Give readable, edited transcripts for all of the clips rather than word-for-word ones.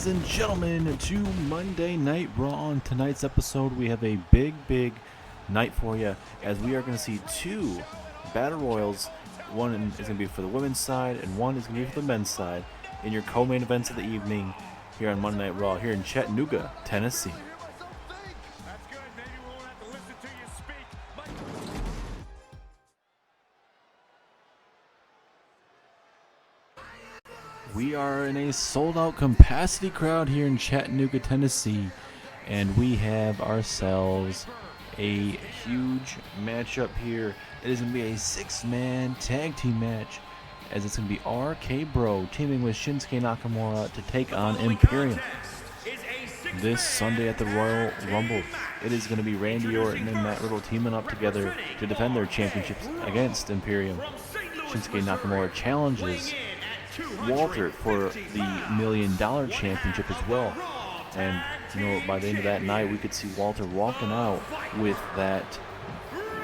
ladies and gentlemen, to Monday Night Raw. On tonight's episode, we have a big night for you, as we are going to see two Battle Royals. One is going to be for the women's side, and one is going to be for the men's side, in your co-main events of the evening here on Monday Night Raw, here in Chattanooga, Tennessee. We are in a sold-out capacity crowd here in Chattanooga, Tennessee, and we have ourselves a huge matchup here. It is going to be a six-man tag team match, as it's going to be RK Bro teaming with Shinsuke Nakamura to take on Imperium. This Sunday at the Royal Rumble, it is going to be Randy Orton and Matt Riddle teaming up together to defend their championships against Imperium. Shinsuke Nakamura challenges Walter for the $1 Million Championship as well. And, by the end of that night, we could see Walter walking out with that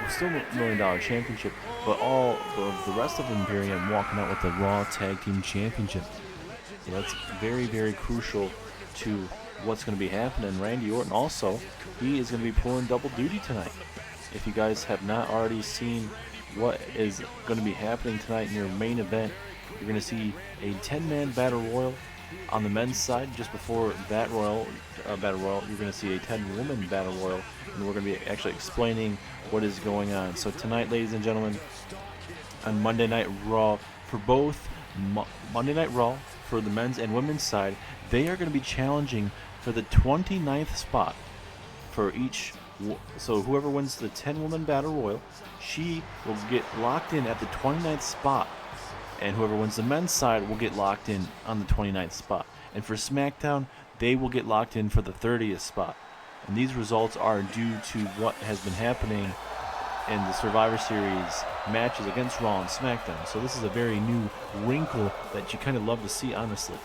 still $1 Million Championship, but all of the rest of Imperium walking out with the Raw Tag Team Championship. So that's very crucial to what's going to be happening. Randy Orton also, he is going to be pulling double duty tonight. If you guys have not already seen what is going to be happening tonight in your main event, you're going to see a 10-man Battle Royal on the men's side. Just before that Battle Royal, you're going to see a 10-woman Battle Royal, and we're going to be actually explaining what is going on. So tonight, ladies and gentlemen, on Monday Night Raw, for both Monday Night Raw, for the men's and women's side, they are going to be challenging for the 29th spot for each. So whoever wins the 10-woman Battle Royal, she will get locked in at the 29th spot. And whoever wins the men's side will get locked in on the 29th spot. And for SmackDown, they will get locked in for the 30th spot. And these results are due to what has been happening in the Survivor Series matches against Raw and SmackDown. So this is a very new wrinkle that you kind of love to see, honestly.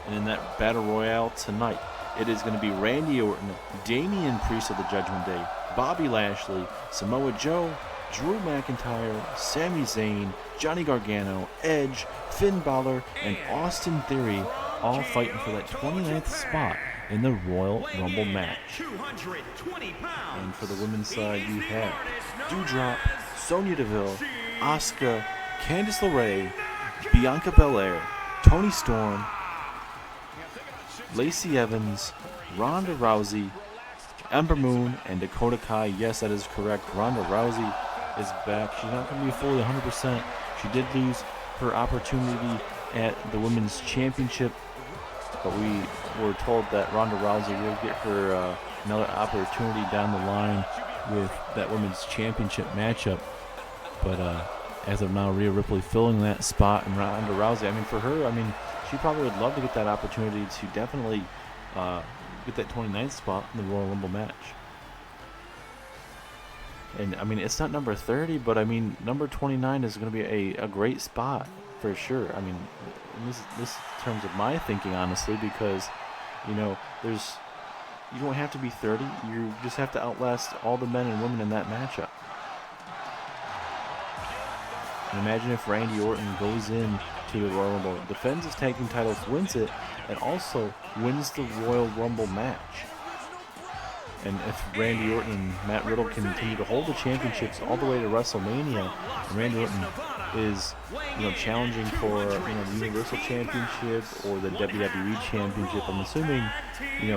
And in that Battle Royale tonight, it is going to be Randy Orton, Damian Priest of the Judgment Day, Bobby Lashley, Samoa Joe, Drew McIntyre, Sami Zayn, Johnny Gargano, Edge, Finn Balor, and Austin Theory, all fighting for that 29th spot in the Royal Rumble match. And for the women's side, you have Doudrop, Sonya Deville, Asuka, Candice LeRae, Bianca Belair, Toni Storm, Lacey Evans, Ronda Rousey, Ember Moon, and Dakota Kai. Yes, that is correct. Ronda Rousey is back. She's not going to be fully 100%. She did lose her opportunity at the Women's Championship, but we were told that Ronda Rousey will get her another opportunity down the line with that Women's Championship matchup. But as of now, Rhea Ripley filling that spot, and Ronda Rousey, for her, she probably would love to get that opportunity to definitely get that 29th spot in the Royal Rumble match. And it's not number 30, but number 29 is going to be a great spot for sure. This in terms of my thinking, honestly, because you don't have to be 30. You just have to outlast all the men and women in that matchup. And imagine if Randy Orton goes in to the Royal Rumble, defends his tag team titles, wins it, and also wins the Royal Rumble match. And if Randy Orton and Matt Riddle can continue to hold the championships all the way to WrestleMania, and Randy Orton is, challenging for, the Universal Championship or the WWE Championship, I'm assuming,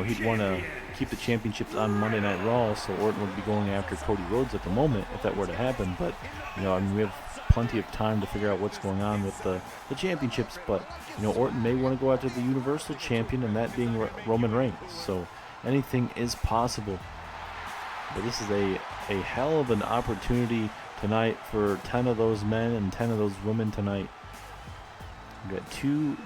he'd want to keep the championships on Monday Night Raw, so Orton would be going after Cody Rhodes at the moment if that were to happen. But, we have plenty of time to figure out what's going on with the championships. But, Orton may want to go after the Universal Champion, and that being Roman Reigns. So anything is possible. But this is a hell of an opportunity tonight for 10 of those men and 10 of those women tonight. We've got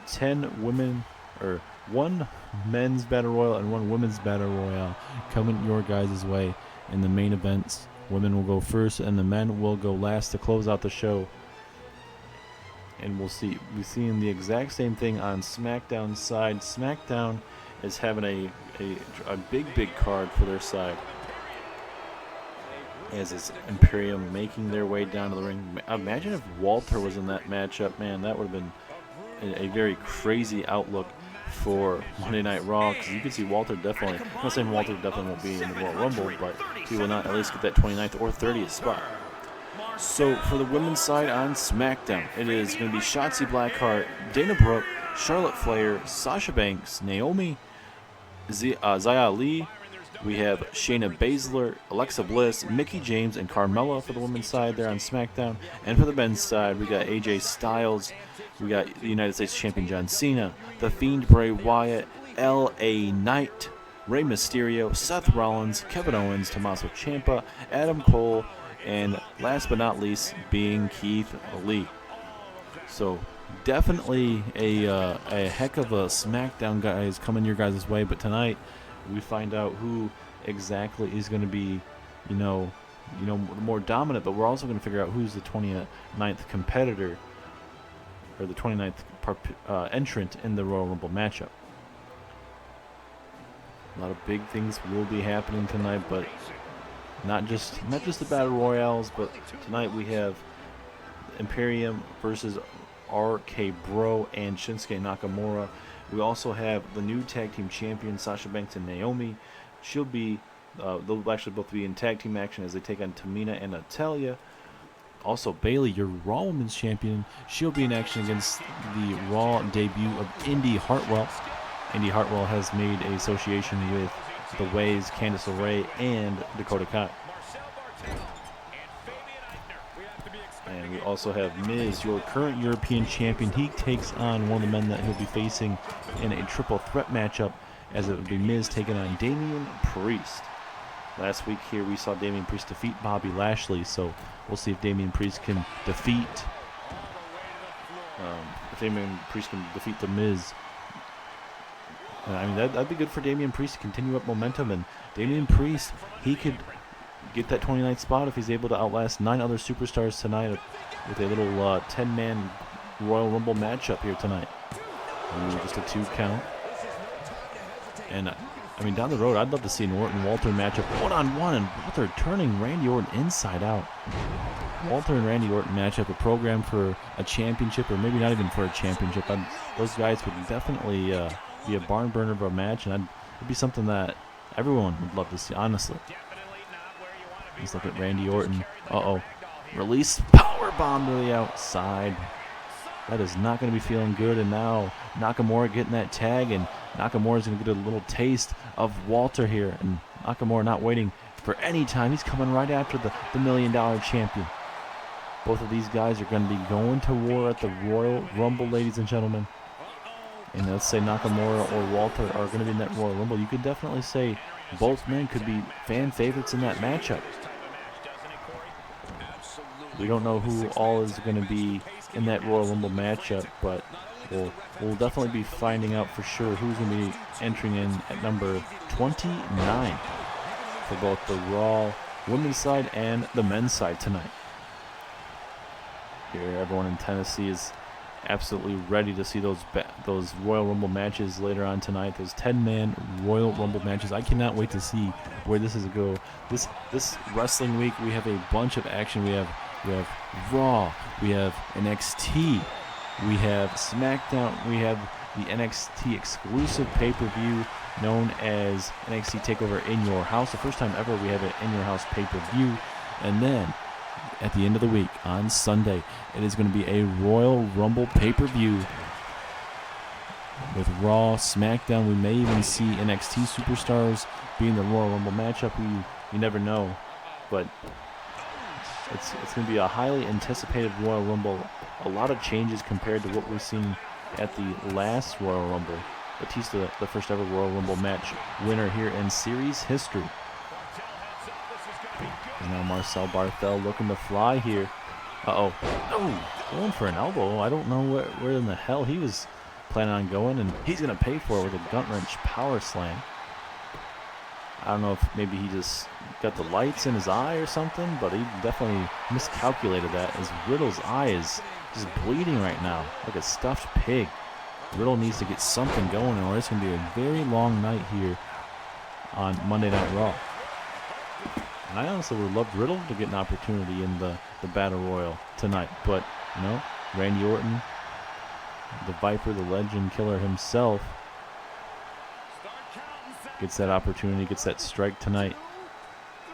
10 women, or one men's battle royal and one women's battle royal coming your guys' way in the main events. Women will go first and the men will go last to close out the show. And we're seeing the exact same thing on SmackDown's side. SmackDown is having a big card for their side, as it's Imperium making their way down to the ring. Imagine if Walter was in that matchup, man. That would have been a very crazy outlook for Monday Night Raw, because you can see Walter definitely, I'm not saying Walter definitely won't be in the Royal Rumble, but he will not at least get that 29th or 30th spot. So for the women's side on SmackDown, it is going to be Shotzi Blackheart, Dana Brooke, Charlotte Flair, Sasha Banks, Naomi, Xia Li. We have Shayna Baszler, Alexa Bliss, Mickie James, and Carmella for the women's side there on SmackDown. And for the men's side, we got AJ Styles, we got the United States Champion John Cena, The Fiend Bray Wyatt, LA Knight, Rey Mysterio, Seth Rollins, Kevin Owens, Tommaso Ciampa, Adam Cole, and last but not least being Keith Lee. So definitely a heck of a SmackDown guys coming your guys' way, but tonight we find out who exactly is going to be, more dominant, but we're also going to figure out who's the 29th competitor or the 29th entrant in the Royal Rumble matchup. A lot of big things will be happening tonight, but not just the Battle Royales, but tonight we have Imperium versus RK Bro and Shinsuke Nakamura. We also have the new tag team champions, Sasha Banks and Naomi. They'll actually both be in tag team action as they take on Tamina and Natalya. Also, Bayley, your Raw Women's Champion, she'll be in action against the Raw debut of Indy Hartwell. Indy Hartwell has made an association with The Ways, Candice LeRae, and Dakota Kai. And we also have Miz, your current European champion. He takes on one of the men that he'll be facing in a triple threat matchup, as it would be Miz taking on Damian Priest. Last week here we saw Damian Priest defeat Bobby Lashley, so we'll see if Damian Priest can defeat The Miz. That'd be good for Damian Priest to continue up momentum, and Damian Priest, he could get that 29th spot if he's able to outlast 9 other superstars tonight with a little 10-man Royal Rumble matchup here tonight. Just a 2 count. And down the road, I'd love to see an Orton-Walter matchup one-on-one, and Walter turning Randy Orton inside out. Walter and Randy Orton matchup, a program for a championship, or maybe not even for a championship. Those guys would definitely be a barn burner of a match, and it'd be something that everyone would love to see, honestly. Let's look at Randy Orton. Release powerbomb to the outside. That is not going to be feeling good, and now Nakamura getting that tag, and Nakamura's going to get a little taste of Walter here, and Nakamura not waiting for any time. He's coming right after the $1 million champion. Both of these guys are going to be going to war at the Royal Rumble, ladies and gentlemen. And let's say Nakamura or Walter are going to be in that Royal Rumble. You could definitely say both men could be fan favorites in that matchup. We don't know who all is going to be in that Royal Rumble matchup, but we'll definitely be finding out for sure who's going to be entering in at number 29 for both the Raw women's side and the men's side tonight. Here, everyone in Tennessee is absolutely ready to see those Royal Rumble matches later on tonight. Those 10-man Royal Rumble matches. I cannot wait to see where this is going. This wrestling week, we have a bunch of action. We have Raw, we have NXT, we have SmackDown, we have the NXT exclusive pay-per-view known as NXT TakeOver In Your House. The first time ever we have an In Your House pay-per-view. And then at the end of the week on Sunday, it is going to be a Royal Rumble pay-per-view with Raw, SmackDown. We may even see NXT superstars being the Royal Rumble matchup. You never know, but it's going to be a highly anticipated Royal Rumble. A lot of changes compared to what we've seen at the last Royal Rumble. Batista, the first ever Royal Rumble match winner here in series history. And now Marcel Barthel looking to fly here. Oh, going for an elbow. I don't know where in the hell he was planning on going, and he's going to pay for it with a gut wrench power slam. I don't know if maybe he just got the lights in his eye or something, but he definitely miscalculated that, as Riddle's eye is just bleeding right now like a stuffed pig. Riddle needs to get something going, or it's going to be a very long night here on Monday Night Raw. And I honestly would love Riddle to get an opportunity in the Battle Royal tonight, but Randy Orton, the Viper, the Legend Killer himself, gets that opportunity, gets that strike tonight.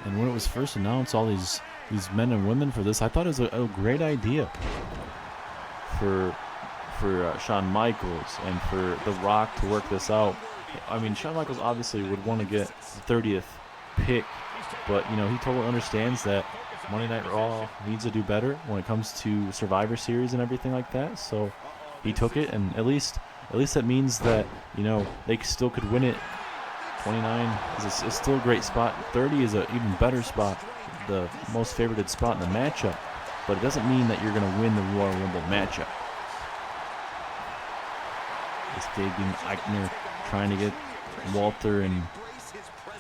And when it was first announced, all these men and women for this, I thought it was a great idea for Shawn Michaels and for The Rock to work this out. I mean, Shawn Michaels obviously would want to get the 30th pick, but, you know, he totally understands that Monday Night Raw needs to do better when it comes to Survivor Series and everything like that. So he took it, and at least that means that, you know, they still could win it. 29 is still a great spot. 30 is an even better spot, the most favorited spot in the matchup. But it doesn't mean that you're going to win the Royal Rumble matchup. It's Fabian Eichner trying to get Walter and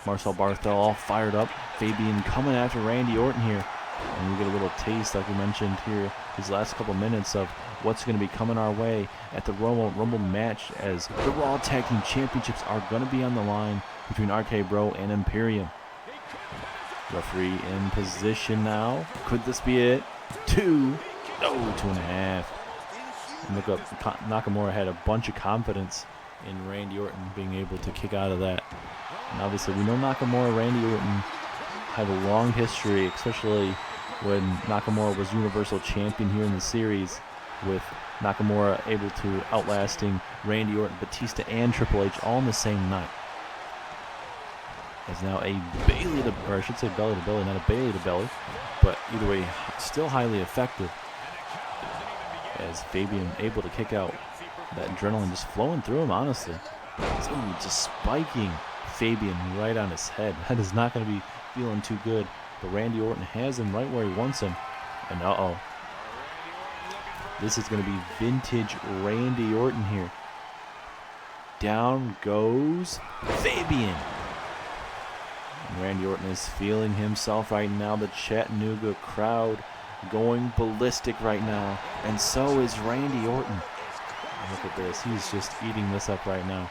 Marcel Barthel all fired up. Fabian coming after Randy Orton here. And we get a little taste, like we mentioned here, these last couple minutes of what's going to be coming our way at the Royal Rumble match, as the Raw Tag Team Championships are going to be on the line between RK Bro and Imperium. Referee in position now. Could this be it? 2. No, 2.5. And look up, Nakamura had a bunch of confidence in Randy Orton being able to kick out of that. And obviously we know Nakamura, Randy Orton have a long history, especially when Nakamura was Universal Champion here in the series, with Nakamura able to outlasting Randy Orton, Batista, and Triple H all in the same night. As now a Bailey to, or I should say belly to belly, not a Bailey to belly, but either way, still highly effective. As Fabian able to kick out, that adrenaline just flowing through him, honestly. Ooh, just spiking Fabian right on his head. That is not going to be feeling too good, but Randy Orton has him right where he wants him. And this is going to be vintage Randy Orton here. Down goes Fabian. And Randy Orton is feeling himself right now. The Chattanooga crowd going ballistic right now, and so is Randy Orton. And look at this, he's just eating this up right now.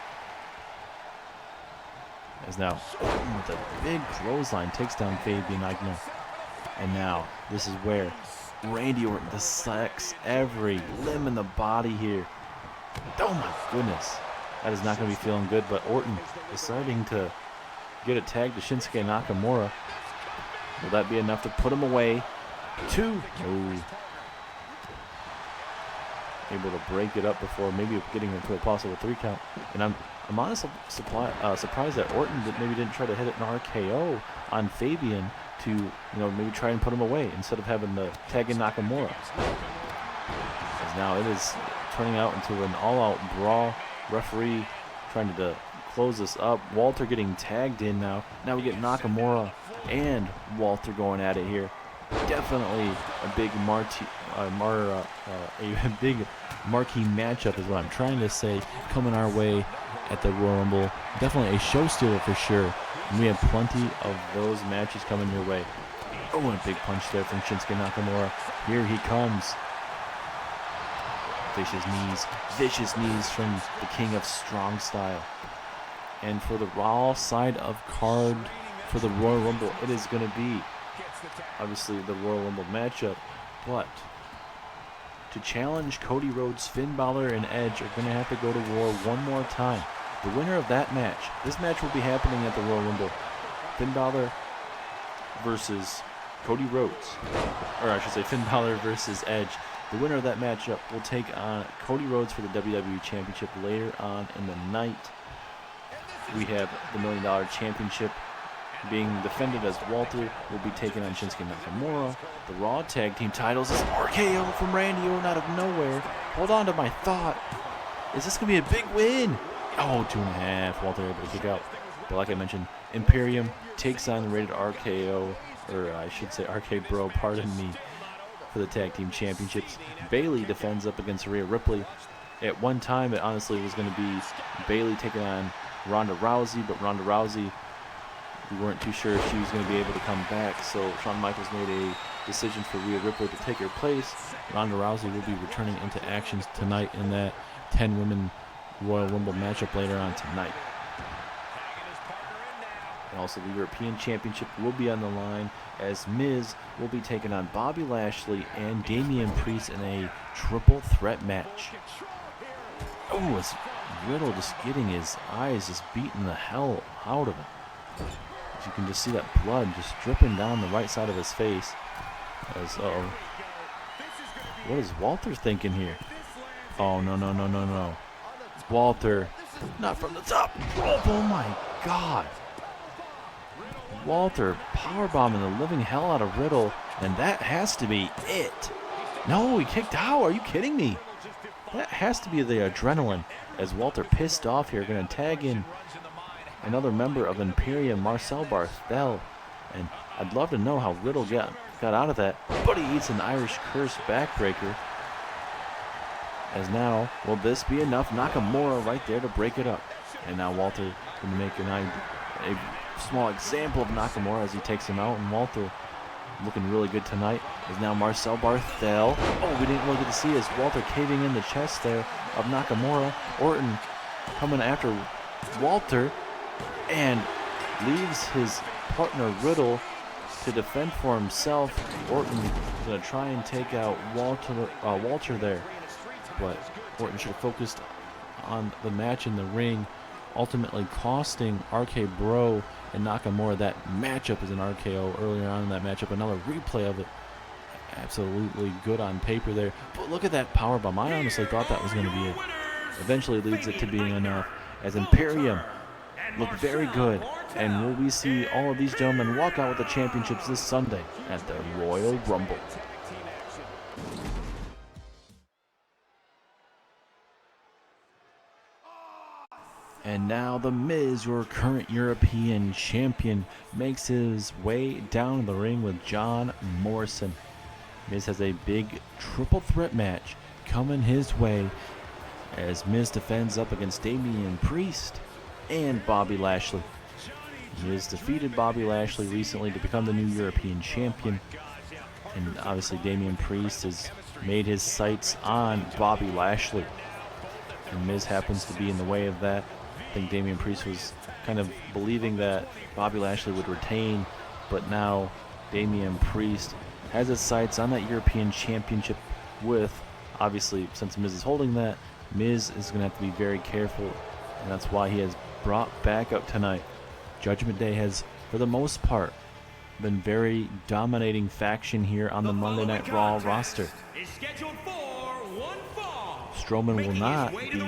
As now Orton with a big clothesline takes down Fabian Eichner. And now this is where Randy Orton dissects every limb in the body here. Oh my goodness, that is not going to be feeling good. But Orton deciding to get a tag to Shinsuke Nakamura. Will that be enough to put him away? 2. Oh. Able to break it up before maybe getting into a possible 3 count. And I'm honestly surprised that Orton maybe didn't try to hit an RKO on Fabian to, you know, maybe try and put him away instead of having the tag in Nakamura. As now it is turning out into an all-out brawl. Referee trying to close this up. Walter getting tagged in now. Now we get Nakamura and Walter going at it here. Definitely a big marquee matchup is what I'm trying to say, coming our way at the Royal Rumble. Definitely a show stealer for sure. And we have plenty of those matches coming your way. Oh, and a big punch there from Shinsuke Nakamura. Here he comes. Vicious knees from the King of Strong Style. And for the Raw side of card for the Royal Rumble, it is going to be obviously the Royal Rumble matchup, but to challenge Cody Rhodes, Finn Balor, and Edge are going to have to go to war one more time. The winner of that match, this match will be happening at the Royal Rumble. Finn Balor versus Cody Rhodes, or I should say Finn Balor versus Edge. The winner of that matchup will take on Cody Rhodes for the WWE Championship later on in the night. We have the $1 Million Championship being defended as Walter will be taking on Shinsuke Nakamura. The Raw Tag Team titles is RKO from Randy Orton out of nowhere. Hold on to my thought. Is this going to be a big win? Oh, 2.5. Walter able to kick out. But like I mentioned, Imperium takes on the rated RKO, or I should say RK Bro, pardon me, for the Tag Team Championships. Bailey defends up against Rhea Ripley. At one time, it honestly was going to be Bailey taking on Ronda Rousey, but Ronda Rousey, we weren't too sure if she was going to be able to come back, so Shawn Michaels made a decision for Rhea Ripley to take her place. Ronda Rousey will be returning into actions tonight in that 10-women Royal Rumble matchup later on tonight. And also the European Championship will be on the line as Miz will be taking on Bobby Lashley and Damian Priest in a triple threat match. Oh, Oh, it's Riddle just getting his eyes just beating the hell out of him. As you can just see that blood just dripping down the right side of his face. As, what is Walter thinking here? Oh, no, no, no, no, no. Walter, not from the top. Oh my God. Walter powerbombing the living hell out of Riddle, and that has to be it. No, he kicked out. Are you kidding me? That has to be the adrenaline, as Walter, pissed off here, going to tag in another member of Imperium, Marcel Barthel. And I'd love to know how Riddle got out of that, but he eats an Irish curse backbreaker. As now, will this be enough? Nakamura right there to break it up. And now Walter going to make a small example of Nakamura as he takes him out. And Walter, looking really good tonight, is now Marcel Barthel. Oh, we didn't really get to see as Walter caving in the chest there of Nakamura. Orton coming after Walter and leaves his partner Riddle to defend for himself. Orton going to try and take out Walter there. But Orton should have focused on the match in the ring, ultimately costing RK Bro and Nakamura that matchup as an RKO earlier on in that matchup. Another replay of it. Absolutely good on paper there. But look at that powerbomb. I honestly thought that was going to be it. Eventually leads it to being enough as Imperium look very good. And will we see all of these gentlemen walk out with the championships this Sunday at the Royal Rumble? And now The Miz, your current European champion, makes his way down the ring with John Morrison. Miz has a big triple threat match coming his way as Miz defends up against Damian Priest and Bobby Lashley. Miz defeated Bobby Lashley recently to become the new European champion. And obviously Damian Priest has made his sights on Bobby Lashley. And Miz happens to be in the way of that. I think Damian Priest was kind of believing that Bobby Lashley would retain, but now Damian Priest has his sights on that European Championship with, obviously, since Miz is holding that, Miz is going to have to be very careful, and that's why he has brought back up tonight. Judgment Day has, for the most part, been very dominating faction here on the Monday Night Raw roster. Strowman will not be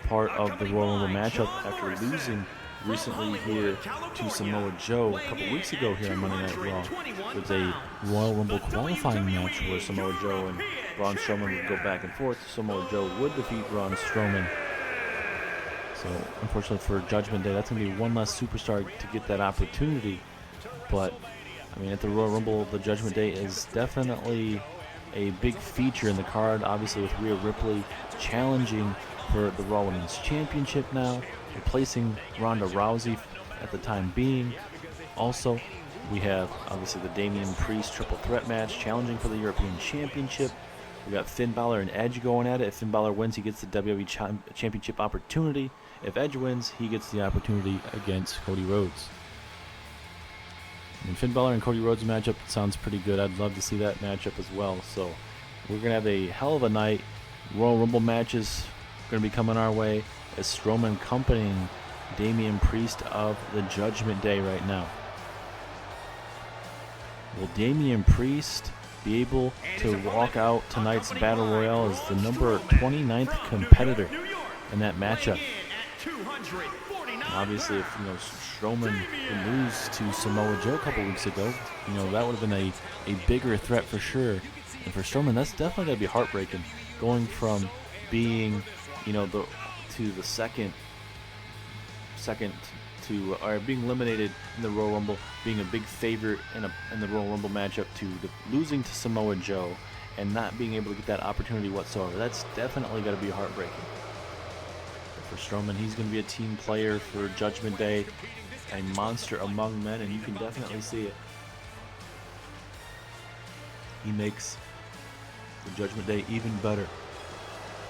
part of the Royal Rumble matchup after losing recently here to Samoa Joe a couple weeks ago here on Monday Night Raw. It was a Royal Rumble qualifying match where Samoa Joe and Braun Strowman would go back and forth. Samoa Joe would defeat Braun Strowman. So unfortunately for Judgment Day, that's going to be one less superstar to get that opportunity. But I mean, at the Royal Rumble, the Judgment Day is definitely a big feature in the card, obviously with Rhea Ripley challenging for the Raw Women's Championship now, replacing Ronda Rousey at the time being. Also, we have obviously the Damian Priest triple threat match challenging for the European Championship. We got Finn Balor and Edge going at it. If Finn Balor wins, he gets the WWE Championship opportunity. If Edge wins, he gets the opportunity against Cody Rhodes. And Finn Balor and Cody Rhodes matchup sounds pretty good. I'd love to see that matchup as well. So we're going to have a hell of a night. Royal Rumble matches going to be coming our way as Strowman accompanying Damian Priest of the Judgment Day right now. Will Damian Priest be able to walk out tonight's Battle Royale as the number 29th competitor in that matchup? And obviously, if Strowman would lose to Samoa Joe a couple weeks ago, that would have been a bigger threat for sure. And for Strowman, that's definitely going to be heartbreaking, going from being to the second to being eliminated in the Royal Rumble, being a big favorite in the Royal Rumble matchup, to losing to Samoa Joe and not being able to get that opportunity whatsoever. That's definitely going to be heartbreaking. For Strowman, he's going to be a team player for Judgment Day, a monster among men, and you can definitely see it. He makes the Judgment Day even better.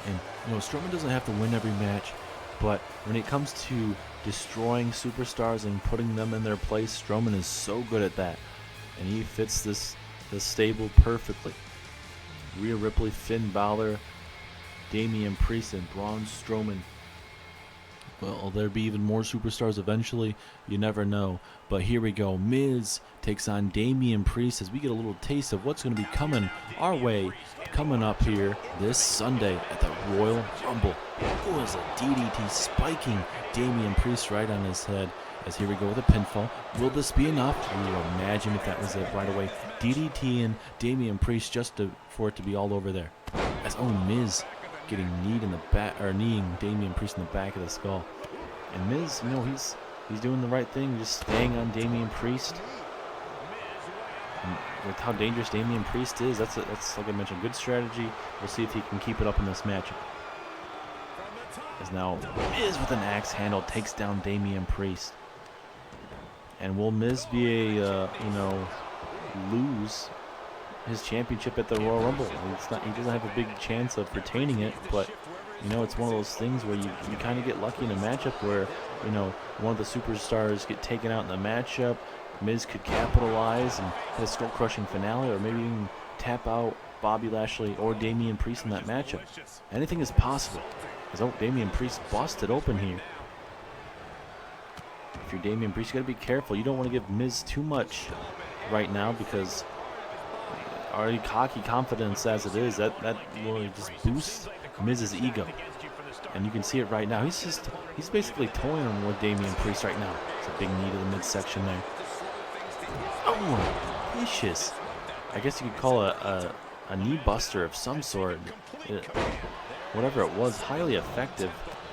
And Strowman doesn't have to win every match, but when it comes to destroying superstars and putting them in their place, Strowman is so good at that, and he fits this stable perfectly. Rhea Ripley, Finn Balor, Damian Priest and Braun Strowman. Will there be even more superstars eventually? You never know. But here we go. Miz takes on Damian Priest as we get a little taste of what's going to be coming our way coming up here this Sunday at the Royal Rumble. It was a DDT spiking Damian Priest right on his head. As here we go with a pinfall. Will this be enough? Ooh, imagine if that was it right away. DDT and Damian Priest for it to be all over there. As Miz getting kneed in the back, or kneeing Damian Priest in the back of the skull. And Miz, he's doing the right thing, just staying on Damian Priest. And with how dangerous Damian Priest is, that's like I mentioned, good strategy. We'll see if he can keep it up in this match. As now Miz with an axe handle takes down Damian Priest. And will Miz be a lose his championship at the Royal Rumble? He doesn't have a big chance of retaining it, but it's one of those things where you kind of get lucky in a matchup where one of the superstars get taken out in the matchup. Miz could capitalize and hit a skull-crushing finale, or maybe even tap out Bobby Lashley or Damian Priest in that matchup. Anything is possible. As Damian Priest busted open here. If you're Damian Priest, you got to be careful. You don't want to give Miz too much right now, because already cocky confidence as it is, that really just boosts Miz's ego. And you can see it right now. He's basically toying with Damian Priest right now. It's a big knee to the midsection there. Oh, vicious. I guess you could call it a knee buster of some sort. Whatever it was, highly effective,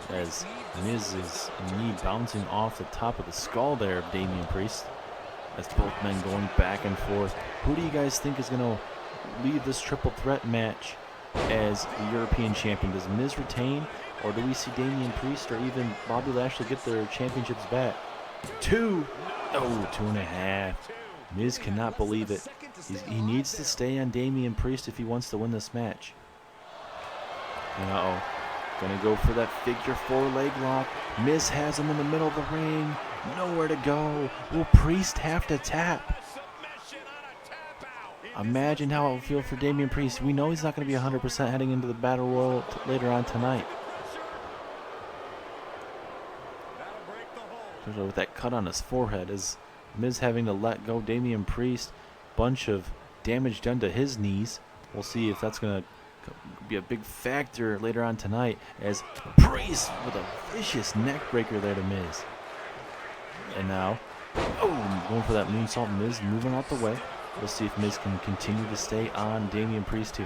as Miz's knee bouncing off the top of the skull there of Damian Priest. As both men going back and forth. Who do you guys think is going to lead this triple threat match as the European champion? Does Miz retain, or do we see Damian Priest or even Bobby Lashley get their championships back? 2. Oh, 2.5. Miz cannot believe it. He needs to stay on Damian Priest if he wants to win this match. And gonna go for that figure 4 leg lock. Miz has him in the middle of the ring. Nowhere to go. Will Priest have to tap? Imagine how it will feel for Damian Priest. We know he's not going to be 100% heading into the Battle Royal later on tonight. With that cut on his forehead, is Miz having to let go Damian Priest. Bunch of damage done to his knees. We'll see if that's going to be a big factor later on tonight, as Priest with a vicious neck breaker there to Miz. And now, going for that moonsault. Miz moving out the way. We'll see if Miz can continue to stay on Damian Priest too.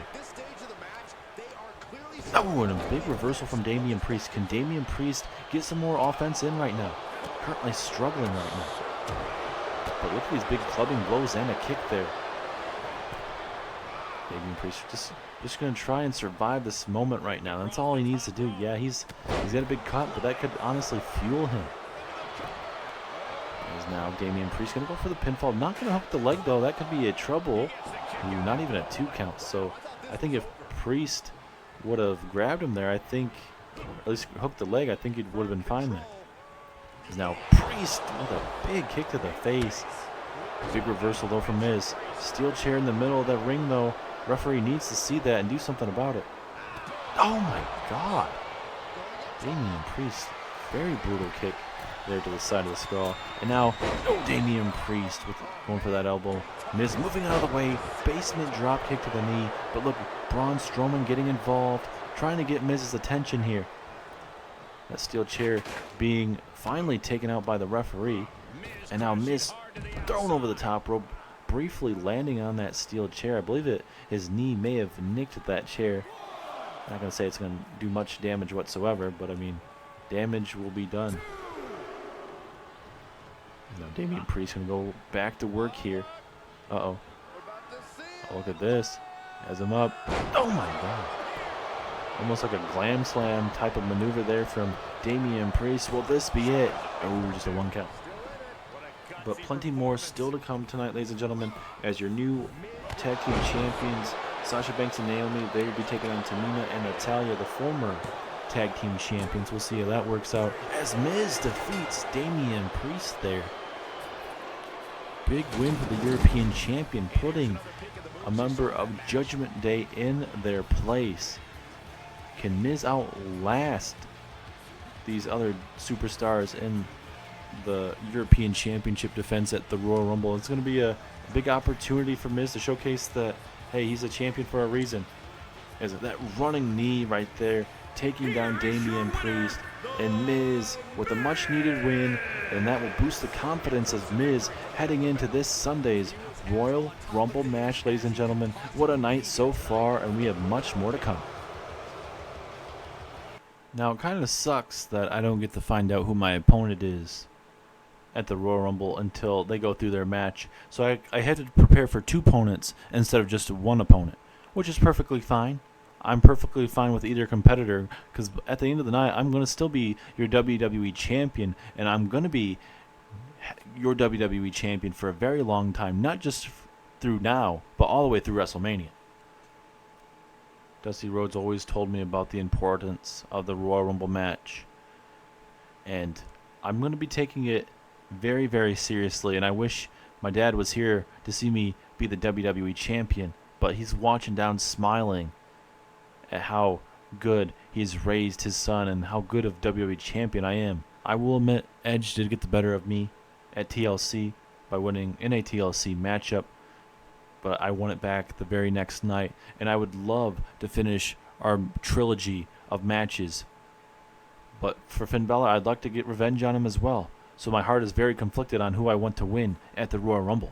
And a big reversal from Damian Priest. Can Damian Priest get some more offense in right now? Currently struggling right now. But look at these big clubbing blows and a kick there. Damian Priest just going to try and survive this moment right now. That's all he needs to do. Yeah, he's got a big cut, but that could honestly fuel him. As now Damian Priest going to go for the pinfall. Not going to hook the leg though. That could be a trouble. Ooh, not even a 2 count. So I think if Priest would have grabbed him there, I think, or at least hooked the leg, I think it would have been fine there. As now Priest with a big kick to the face. Big reversal though from Miz. Steel chair in the middle of that ring though. Referee needs to see that and do something about it. Oh my God. Damian Priest, very brutal kick there to the side of the skull. And now Damian Priest going for that elbow. Miz moving out of the way. Basement drop kick to the knee. But look, Braun Strowman getting involved, trying to get Miz's attention here. That steel chair being finally taken out by the referee. And now Miz thrown over the top rope, briefly landing on that steel chair. I believe his knee may have nicked that chair. I'm not going to say it's going to do much damage whatsoever, but I mean, damage will be done. Now Damian Priest going to go back to work here. Oh, look at this. Has him up. Oh my God. Almost like a glam slam type of maneuver there from Damian Priest. Will this be it? Oh, just a 1 count. But plenty more still to come tonight, ladies and gentlemen, as your new tag team champions, Sasha Banks and Naomi, they will be taking on Tamina and Natalya, the former tag team champions. We'll see how that works out, as Miz defeats Damian Priest there. Big win for the European champion, putting a member of Judgment Day in their place. can Miz outlast these other superstars in the European Championship defense at the Royal Rumble? It's going to be a big opportunity for Miz to showcase that, hey, he's a champion for a reason. As that running knee right there, taking down Damian Priest, and Miz with a much-needed win, and that will boost the confidence of Miz heading into this Sunday's Royal Rumble match, ladies and gentlemen. What a night so far, and we have much more to come. Now, it kind of sucks that I don't get to find out who my opponent is at the Royal Rumble until they go through their match. So I had to prepare for 2 opponents instead of just 1 opponent, which is perfectly fine. I'm perfectly fine with either competitor, because at the end of the night, I'm going to still be your WWE champion, and I'm going to be your WWE champion for a very long time, not just through now, but all the way through WrestleMania. Dusty Rhodes always told me about the importance of the Royal Rumble match, and I'm going to be taking it very, very seriously, and I wish my dad was here to see me be the WWE champion, but he's watching down smiling at how good he's raised his son and how good of WWE champion I am. I will admit Edge did get the better of me at TLC by winning in a TLC matchup, but I won it back the very next night, and I would love to finish our trilogy of matches. But for Finn Balor, I'd like to get revenge on him as well, so my heart is very conflicted on who I want to win at the Royal Rumble.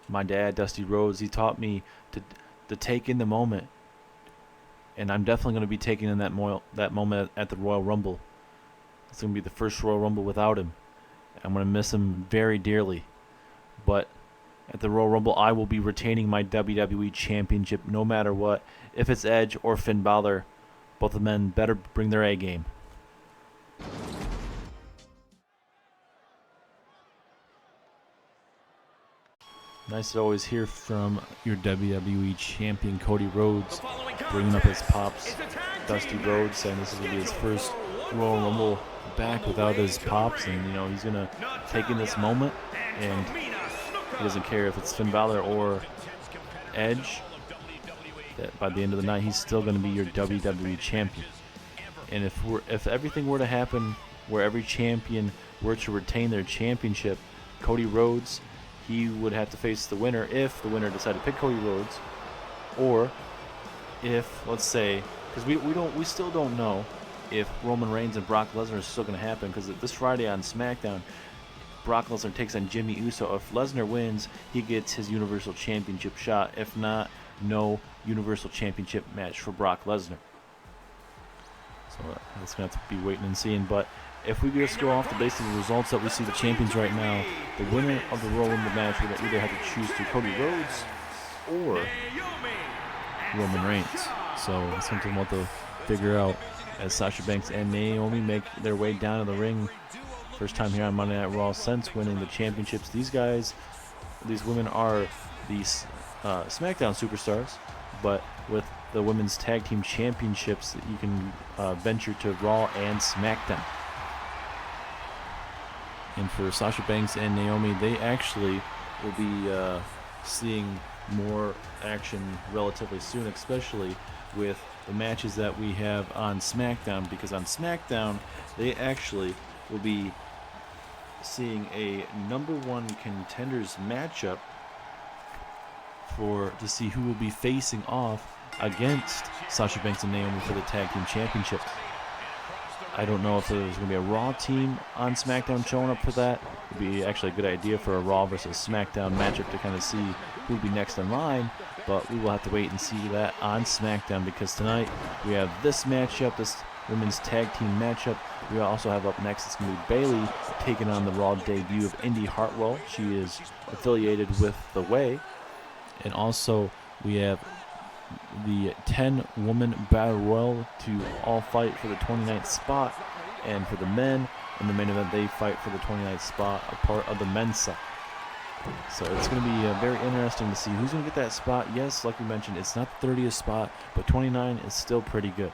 My dad, Dusty Rhodes, he taught me to take in the moment, and I'm definitely going to be taking in that moment at the Royal Rumble. It's going to be the first Royal Rumble without him. I'm going to miss him very dearly. But at the Royal Rumble, I will be retaining my WWE Championship no matter what. If it's Edge or Finn Balor, both of the men better bring their A game. Nice to always hear from your WWE Champion Cody Rhodes, bringing up his pops, Dusty Rhodes, saying this is going to be his first Royal Rumble back without his pops, and he's going to take in this moment, and he doesn't care if it's Finn Balor or Edge. That by the end of the night, he's still going to be your WWE Champion. And if everything were to happen where every champion were to retain their championship, Cody Rhodes, he would have to face the winner if the winner decided to pick Cody Rhodes, or if, let's say, because we still don't know if Roman Reigns and Brock Lesnar is still going to happen, because this Friday on SmackDown, Brock Lesnar takes on Jimmy Uso. If Lesnar wins, he gets his Universal Championship shot. If not, no Universal Championship match for Brock Lesnar. So that's going to have to be waiting and seeing, but if we just go off the basis of the results that we see the champions right now, the winner of the Royal Rumble match would either have to choose to Cody Rhodes or Roman Reigns. So it's something we'll have to figure out as Sasha Banks and Naomi make their way down to the ring. First time here on Monday Night Raw since winning the championships. These women are these SmackDown superstars, but with the women's tag team championships, you can venture to Raw and SmackDown. And for Sasha Banks and Naomi, they actually will be seeing more action relatively soon, especially with the matches that we have on SmackDown, because on SmackDown, they actually will be seeing a #1 contenders matchup to see who will be facing off against Sasha Banks and Naomi for the tag team championship. I don't know if there's going to be a Raw team on SmackDown showing up for that. It would be actually a good idea for a Raw versus SmackDown matchup to kind of see who will be next in line, but we will have to wait and see that on SmackDown, because tonight we have this matchup, this women's tag team matchup. We also have up next, it's going to be Bayley taking on the Raw debut of Indy Hartwell. She is affiliated with The Way. And also we have the 10-woman Battle Royal to all fight for the 29th spot. And for the men, in the main event, they fight for the 29th spot, a part of the men's side. So it's going to be very interesting to see who's going to get that spot. Yes, like we mentioned, it's not the 30th spot, but 29 is still pretty good.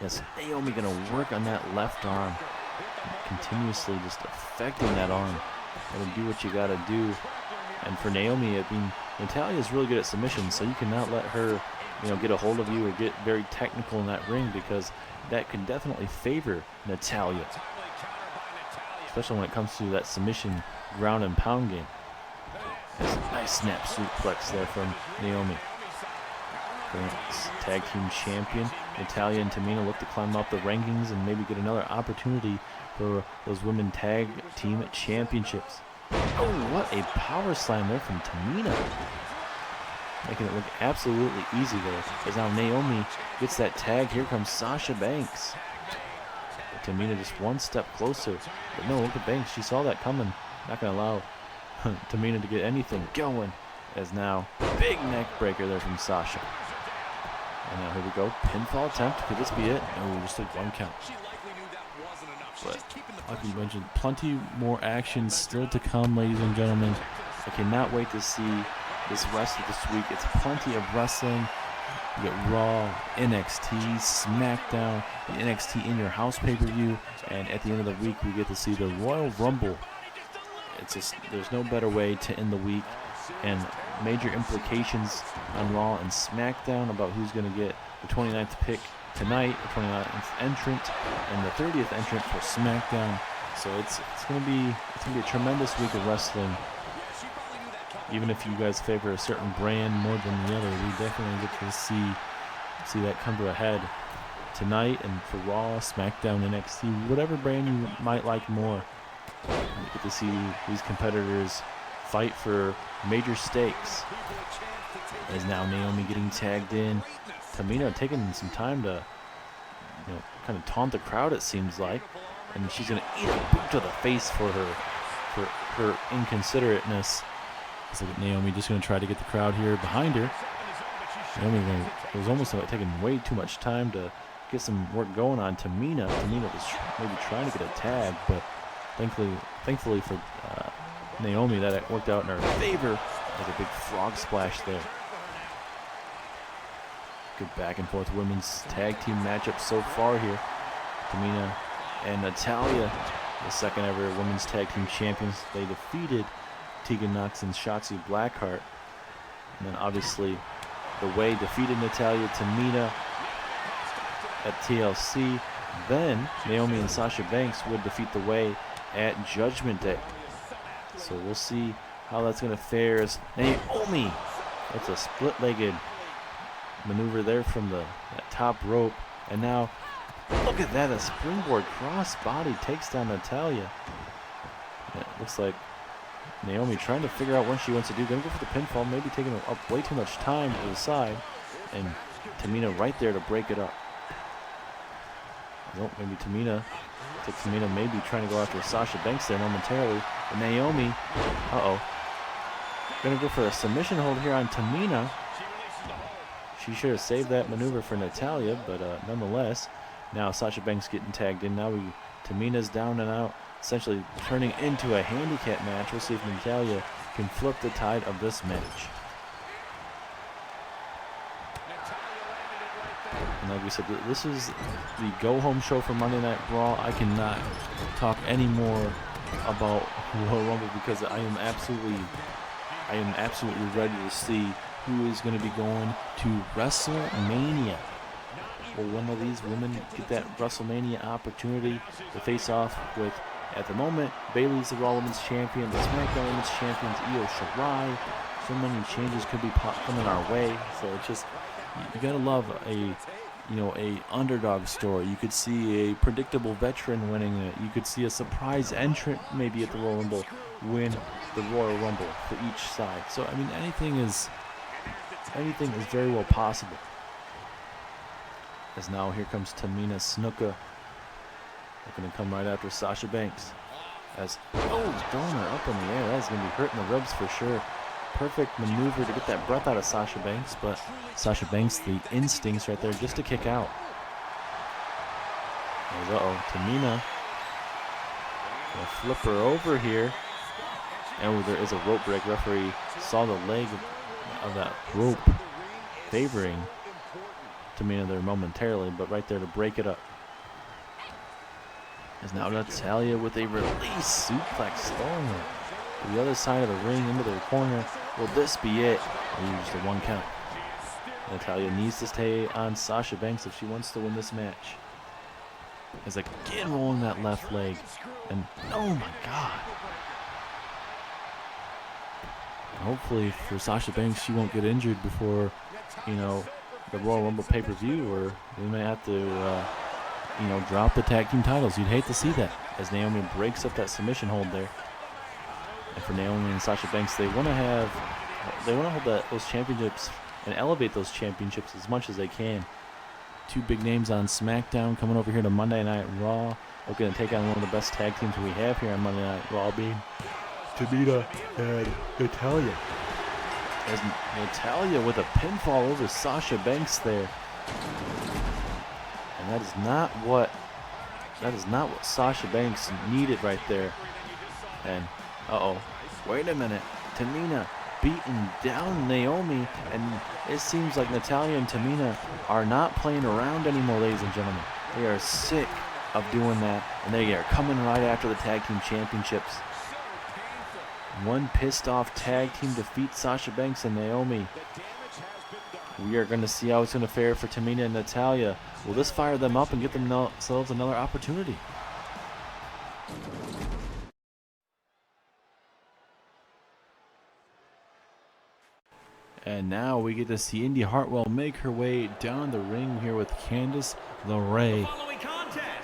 Yes, Naomi going to work on that left arm, continuously just affecting that arm. Got to do what you got to do. And for Naomi, I mean, Natalya is really good at submissions, so you cannot let her get a hold of you or get very technical in that ring, because that can definitely favor Natalya, especially when it comes to that submission ground and pound game. Nice snap suplex there from Naomi. Current tag team champion Natalya and Tamina look to climb up the rankings and maybe get another opportunity for those women tag team championships. Oh, what a power slam there from Tamina, making it look absolutely easy there, as now Naomi gets that tag. Here comes Sasha Banks. But Tamina just one step closer. But no, look at Banks. She saw that coming. Not going to allow Tamina to get anything going, as now big neck breaker there from Sasha. And now here we go. Pinfall attempt. Could this be it? No, just a 1 count. But like we mentioned, plenty more action still to come, ladies and gentlemen. I cannot wait to see this rest of this week. It's plenty of wrestling. You get Raw, NXT, SmackDown, the NXT In Your House pay-per-view, and at the end of the week we get to see the Royal Rumble. It's just, there's no better way to end the week, and major implications on Raw and SmackDown about who's going to get the 29th pick tonight, the 29th entrant, and the 30th entrant for SmackDown. So it's going to be a tremendous week of wrestling. Even if you guys favor a certain brand more than the other, we definitely get to see that come to a head tonight. And for Raw, SmackDown, NXT, whatever brand you might like more, you get to see these competitors fight for major stakes. As now Naomi getting tagged in, Tamina taking some time to kind of taunt the crowd, it seems like, and she's gonna eat a boot to the face for her inconsiderateness. So Naomi just going to try to get the crowd here behind her. Naomi was almost like taking way too much time to get some work going on Tamina. Tamina was maybe trying to get a tag, but thankfully for Naomi, that it worked out in her favor. There's a big frog splash there. Good back and forth women's tag team matchup so far here. Tamina and Natalya, the second ever women's tag team champions. They defeated Tegan Nox and Shotzi Blackheart. And then obviously the Way defeated Natalya, Tamina at TLC. Then Naomi and Sasha Banks would defeat the Way at Judgment Day. So we'll see how that's going to fare as Naomi. That's a split-legged maneuver there from that top rope. And now look at that, a springboard crossbody takes down Natalya. It looks like Naomi trying to figure out what she wants to do. Going to go for the pinfall, maybe taking up way too much time to the side. And Tamina right there to break it up. Nope, maybe Tamina maybe trying to go after Sasha Banks there momentarily. And Naomi, going to go for a submission hold here on Tamina. She should have saved that maneuver for Natalya, but nonetheless, now Sasha Banks getting tagged in. Now Tamina's down and out, essentially turning into a handicap match. We'll see if Natalya can flip the tide of this match. And like we said, this is the go-home show for Monday Night Raw. I cannot talk any more about Royal Rumble because I am absolutely ready to see who is going to be going to WrestleMania. Will one of these women get that WrestleMania opportunity to face off with, at the moment, Bayley's the Raw Women's Champion, the SmackDown Women's Champions, Io Shirai. So many changes could be coming our way. So it's just, you gotta love a underdog story. You could see a predictable veteran winning it. You could see a surprise entrant maybe at the Royal Rumble win the Royal Rumble for each side. So I mean, anything is very well possible. As now here comes Tamina Snuka, looking to come right after Sasha Banks. As throwing her up in the air, that's gonna be hurting the ribs for sure. Perfect maneuver to get that breath out of Sasha Banks, but Sasha Banks, the instincts right there just to kick out. Tamina gonna flip her over here. And there is a rope break. Referee saw the leg of that rope favoring Tamina there momentarily, but right there to break it up. Is now Natalya with a release suplex, throwing her to the other side of the ring into their corner. Will this be it? Or just a 1 count? Natalya needs to stay on Sasha Banks if she wants to win this match. As again rolling that left leg. And oh my god. And hopefully for Sasha Banks, she won't get injured before, you know, the Royal Rumble pay-per-view, or we may have to, you know, drop the tag team titles. You'd hate to see that, as Naomi breaks up that submission hold there. And for Naomi and Sasha Banks, they want to hold those championships and elevate those championships as much as they can. Two big names on SmackDown coming over here to Monday Night Raw. We're going to take on one of the best tag teams we have here on Monday Night Raw, being Tamina and Natalya. As Natalya with a pinfall over Sasha Banks there. And that is not what Sasha Banks needed right there. And wait a minute. Tamina beating down Naomi, and it seems like Natalya and Tamina are not playing around anymore, ladies and gentlemen. They are sick of doing that, and they are coming right after the tag team championships. One pissed off tag team defeats Sasha Banks and Naomi. We are going to see how it's going to fare for Tamina and Natalya. Will this fire them up and get themselves another opportunity? And now we get to see Indy Hartwell make her way down the ring here with Candice LeRae.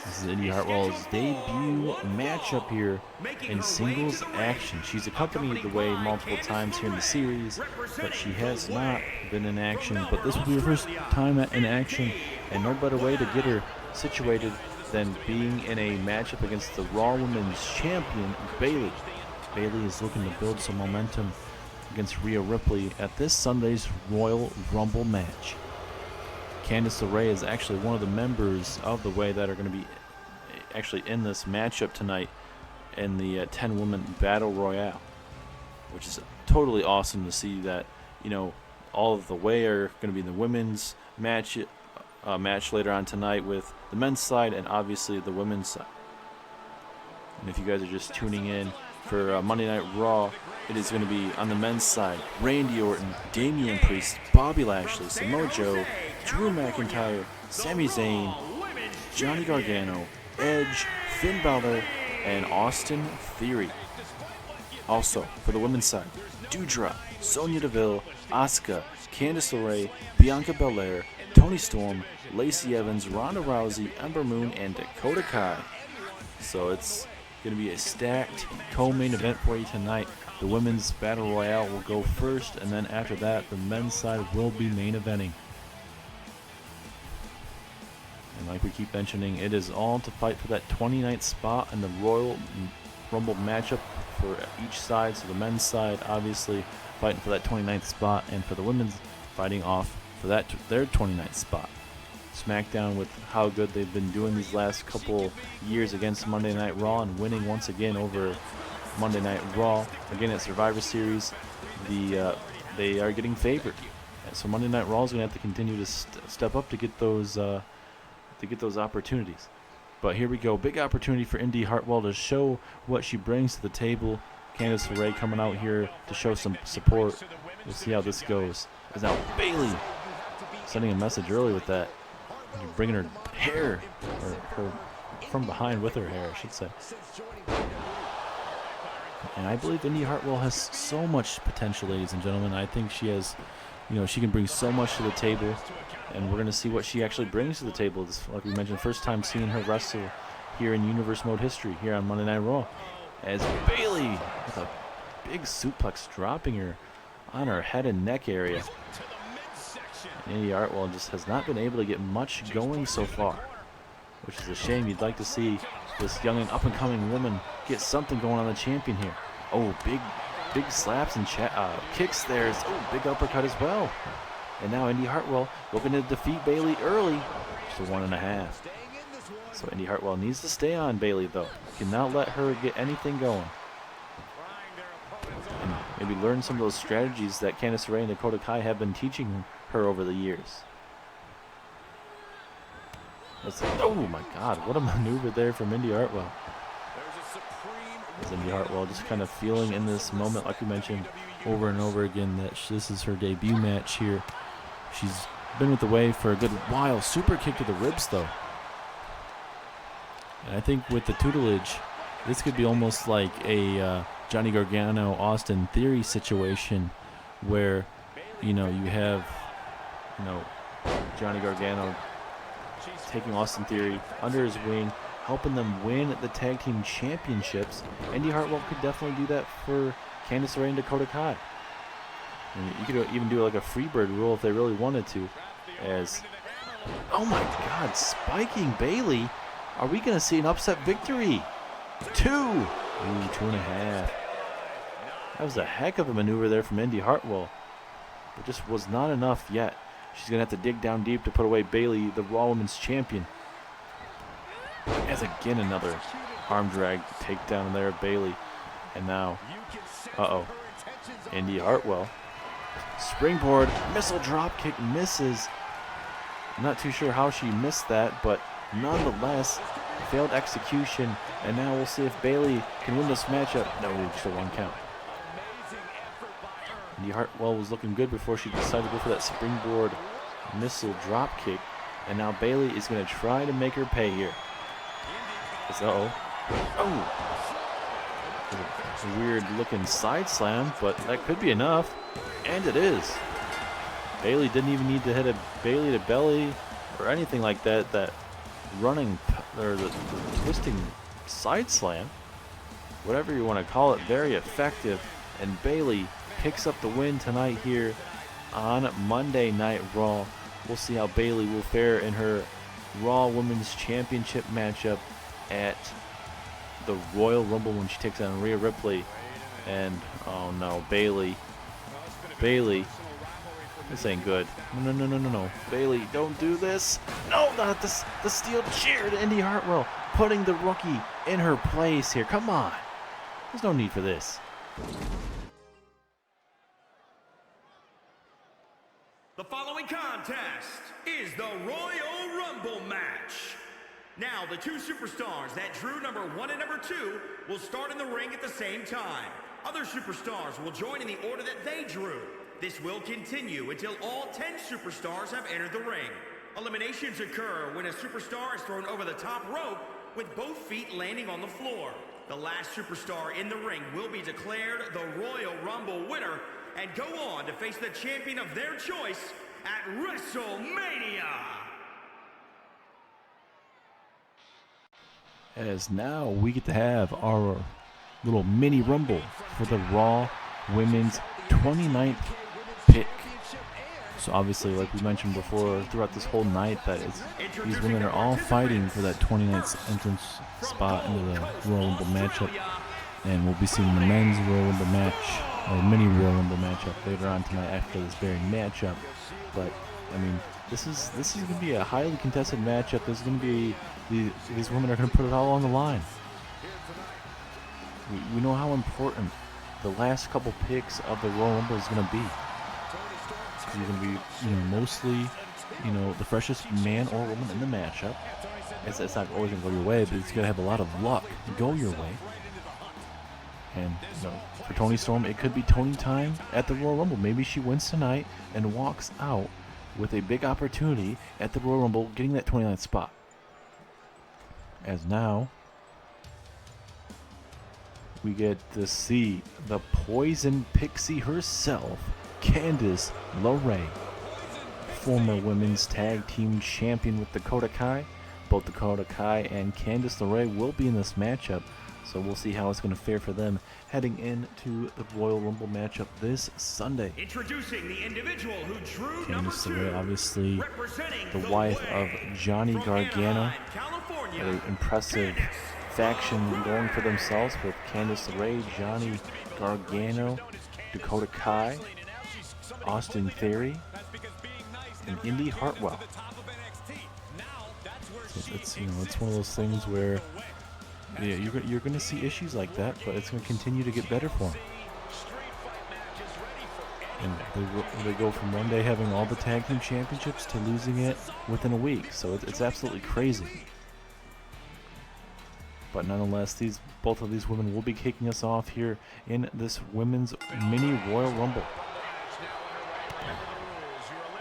This is Indy Hartwell's debut matchup here in singles action. She's accompanied the way multiple times here in the series, but she has not been in action. But this will be her first time in action, and no better way to get her situated than being in a matchup against the Raw Women's Champion, Bayley. Bayley is looking to build some momentum against Rhea Ripley at this Sunday's Royal Rumble match. Candice LeRae is actually one of the members of the Way that are going to be actually in this matchup tonight in the 10-woman Battle Royale, which is totally awesome to see that, you know, all of the Way are going to be in the women's match later on tonight with the men's side and obviously the women's side. And if you guys are just tuning in for Monday Night Raw, it is going to be on the men's side: Randy Orton, Damian Priest, Bobby Lashley, Samoa Joe, Drew McIntyre, Sami Zayn, Johnny Gargano, Edge, Finn Balor, and Austin Theory. Also, for the women's side, Doudrop, Sonya Deville, Asuka, Candice LeRae, Bianca Belair, Toni Storm, Lacey Evans, Ronda Rousey, Ember Moon, and Dakota Kai. So it's going to be a stacked co-main event for you tonight. The women's Battle Royale will go first, and then after that, the men's side will be main eventing. And like we keep mentioning, it is all to fight for that 29th spot in the Royal Rumble matchup for each side. So the men's side, obviously, fighting for that 29th spot, and for the women's, fighting off for that their 29th spot. SmackDown, with how good they've been doing these last couple years against Monday Night Raw and winning once again over Monday Night Raw, again at Survivor Series, they are getting favored. And so Monday Night Raw is going to have to continue to step up to get those opportunities. But here we go, big opportunity for Indy Hartwell to show what she brings to the table. Candice LeRae coming out here to show some support. We'll see how this goes. As now Bayley sending a message early with that, bringing her hair, or her from behind with her hair, I should say. And I believe Indy Hartwell has so much potential, ladies and gentlemen. I think she has, you know, she can bring so much to the table, and we're going to see what she actually brings to the table. This, like we mentioned, first time seeing her wrestle here in Universe Mode history here on Monday Night Raw. As Bayley with a big suplex dropping her on her head and neck area. And Indy Hartwell just has not been able to get much going so far, which is a shame. You'd like to see this young and up-and-coming woman get something going on the champion here. Oh, big slaps and kicks there. Oh, big uppercut as well. And now Indy Hartwell looking to defeat Bayley early. Just a 1.5. So Indy Hartwell needs to stay on Bayley, though. Cannot let her get anything going. And maybe learn some of those strategies that Candice LeRae and Dakota Kai have been teaching her over the years. Oh my God, what a maneuver there from Indy Hartwell. As Indy Hartwell just kind of feeling in this moment, like we mentioned over and over again, that this is her debut match here She's been with the way for a good while. Super kick to the ribs, though. And I think with the tutelage, this could be almost like a Johnny Gargano, Austin Theory situation where, you have, Johnny Gargano taking Austin Theory under his wing, helping them win the tag team championships. Indy Hartwell could definitely do that for Candice LeRae and Dakota Kai. You could even do like a Freebird rule if they really wanted to. Oh my God, spiking Bayley. Are we going to see an upset victory? 2. Ooh, 2.5. That was a heck of a maneuver there from Indy Hartwell. But just was not enough yet. She's going to have to dig down deep to put away Bayley, the Raw Women's Champion. As again, another arm drag takedown there of Bayley. And now, Indy Hartwell. Springboard, missile drop kick misses. I'm not too sure how she missed that, but nonetheless, failed execution. And now we'll see if Bayley can win this matchup. No, just a 1 count. Indy Hartwell was looking good before she decided to go for that springboard missile drop kick. And now Bayley is going to try to make her pay here. It's a weird looking side slam, but that could be enough. And it is. Bayley didn't even need to hit a Bayley to belly or anything like that. That running or the twisting side slam, whatever you want to call it, very effective. And Bayley picks up the win tonight here on Monday Night Raw. We'll see how Bayley will fare in her Raw Women's Championship matchup at the Royal Rumble when she takes on Rhea Ripley. And oh no, Bayley, this ain't good. No. Bayley, don't do this. No, not this. The steel chair to Indy Hartwell, putting the rookie in her place here. Come on, there's no need for this. The following contest is the Royal Rumble match. Now, the 2 superstars that drew number 1 and number 2 will start in the ring at the same time. Other superstars will join in the order that they drew. This will continue until all 10 superstars have entered the ring. Eliminations occur when a superstar is thrown over the top rope with both feet landing on the floor. The last superstar in the ring will be declared the Royal Rumble winner and go on to face the champion of their choice at WrestleMania. As now we get to have our little mini rumble for the Raw Women's 29th pick. So obviously, like we mentioned before, throughout this whole night, these women are all fighting for that 29th entrance spot into the Royal Rumble matchup. And we'll be seeing the men's Royal Rumble match, or mini Royal Rumble matchup later on tonight after this very matchup. But I mean, this is going to be a highly contested matchup. There's going to be these women are going to put it all on the line. We know how important the last couple picks of the Royal Rumble is going to be. You're going to be, mostly, the freshest man or woman in the matchup. It's not always going to go your way, but it's going to have a lot of luck go your way. And for Toni Storm, it could be Toni time at the Royal Rumble. Maybe she wins tonight and walks out with a big opportunity at the Royal Rumble, getting that 29th spot. As now, we get to see the Poison Pixie herself, Candice LeRae, former women's tag team champion with Dakota Kai. Both Dakota Kai and Candice LeRae will be in this matchup, so we'll see how it's going to fare for them heading into the Royal Rumble matchup this Sunday. Introducing the individual who drew Candice LeRae, obviously the wife of Johnny Gargano. An impressive faction going for themselves with Candice LeRae, Johnny Gargano, Dakota Kai, Austin Theory, and Indy Hartwell. So it's one of those things where you're going to see issues like that, but it's going to continue to get better for them. And they go from one day having all the tag team championships to losing it within a week. So it's absolutely crazy. But nonetheless, both of these women will be kicking us off here in this women's mini Royal Rumble.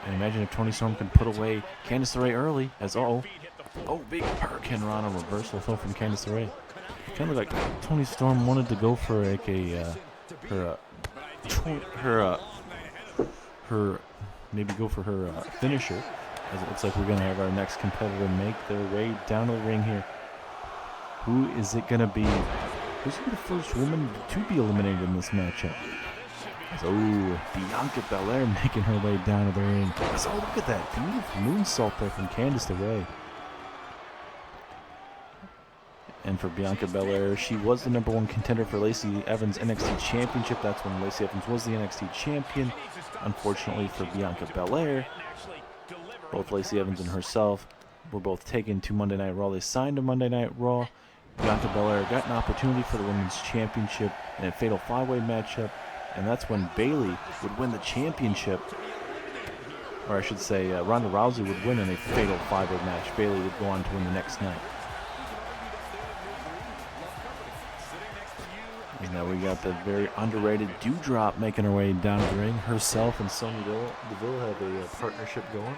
And imagine if Toni Storm can put away Candice LeRae early. As big Hurricane Rana reversal throw from Candice LeRae. Kind of like Toni Storm wanted to go for like maybe go for her finisher. As it looks like we're gonna have our next competitor make their way down to the ring here. Who is it gonna be? Who's gonna be the first woman to be eliminated in this matchup? Bianca Belair making her way down to the ring. So look at that beautiful moonsault there from Candice LeRae. And for Bianca Belair, she was the #1 contender for Lacey Evans' NXT Championship. That's when Lacey Evans was the NXT Champion. Unfortunately for Bianca Belair, both Lacey Evans and herself were both taken to Monday Night Raw. They signed to Monday Night Raw. Bianca Belair got an opportunity for the Women's Championship in a fatal 5-way matchup, and that's when Bayley would win the championship. Or I should say Ronda Rousey would win in a fatal 5-way match. Bayley would go on to win the next night. And now we got the very underrated Doudrop making her way down the ring. Herself and Sonya Deville have a partnership going.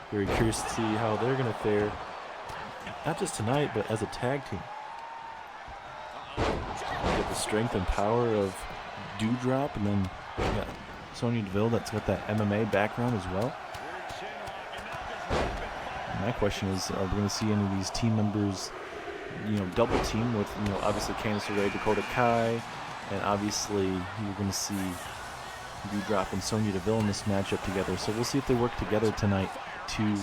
Very curious to see how they're going to fare, not just tonight, but as a tag team. You get the strength and power of Doudrop, and then you got Sonya Deville that's got that MMA background as well. And my question is, are we going to see any of these team members, double team with, obviously Candice LeRae, Dakota Kai, and obviously you're going to see Doudrop and Sonya Deville in this matchup together. So we'll see if they work together tonight to,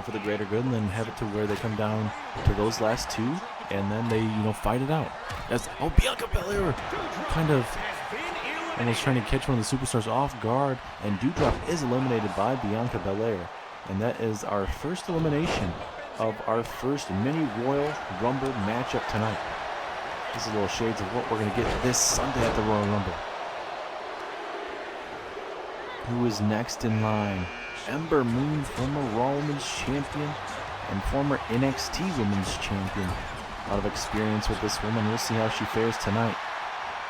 for the greater good, and then have it to where they come down to those last two, and then they, fight it out. Bianca Belair kind of almost trying to catch one of the superstars off guard, and Doudrop is eliminated by Bianca Belair, and that is our first elimination of our first mini Royal Rumble matchup tonight. This is little shades of what we're going to get this Sunday at the Royal Rumble. Who is next in line? Ember Moon, former Raw Women's Champion and former NXT Women's Champion. A lot of experience with this woman. We'll see how she fares tonight.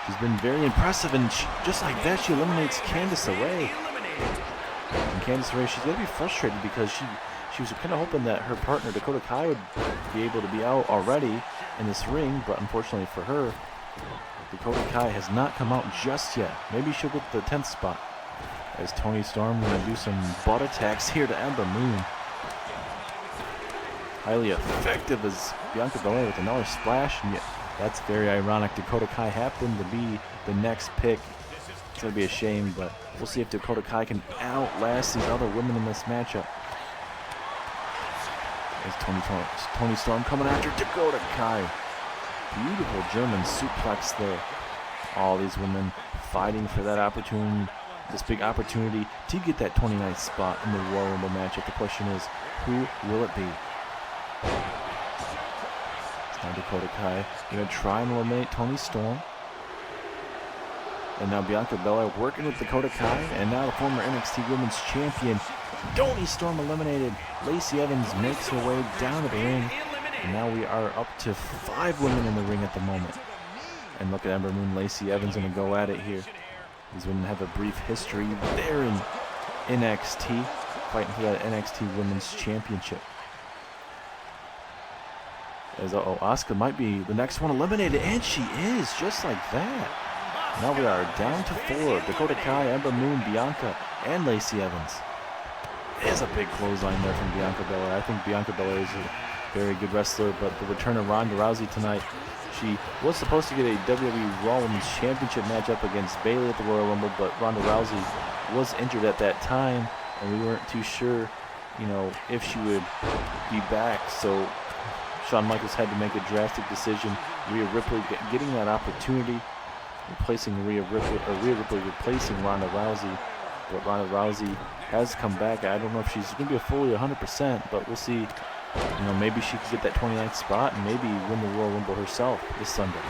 She's been very impressive, and just like that, she eliminates Candice LeRae. And Candice LeRae, she's going to be frustrated because she was kind of hoping that her partner Dakota Kai would be able to be out already in this ring, but unfortunately for her, Dakota Kai has not come out just yet. Maybe she'll get the 10th spot. As Toni Storm going to do some butt attacks here to Ember Moon. Highly effective as Bianca Belair with another splash, and yet that's very ironic. Dakota Kai happened to be the next pick. It's going to be a shame, but we'll see if Dakota Kai can outlast these other women in this matchup. As Toni Storm coming after Dakota Kai. Beautiful German suplex there. All these women fighting for that opportunity, this big opportunity to get that 29th spot in the Royal Rumble matchup. The question is, who will it be? It's now Dakota Kai going to try and eliminate Toni Storm. And now Bianca Belair working with Dakota Kai, and now the former NXT Women's Champion, Toni Storm eliminated. Lacey Evans makes her way down to the ring, and now we are up to 5 women in the ring at the moment. And look at Ember Moon, Lacey Evans going to go at it here. These women have a brief history there in NXT, fighting for that NXT Women's Championship. As Asuka might be the next one eliminated, and she is, just like that. Now we are down to 4. Dakota Kai, Ember Moon, Bianca, and Lacey Evans. There's a big clothesline there from Bianca Belair. I think Bianca Belair is a very good wrestler, but the return of Ronda Rousey tonight, she was supposed to get a WWE Raw Women's Championship matchup against Bayley at the Royal Rumble, but Ronda Rousey was injured at that time, and we weren't too sure, if she would be back. So Shawn Michaels had to make a drastic decision. Rhea Ripley getting that opportunity, replacing Rhea Ripley replacing Ronda Rousey. But Ronda Rousey has come back. I don't know if she's going to be a fully 100%, but we'll see. Maybe she could get that 29th spot and maybe win the Royal Rumble herself this Sunday.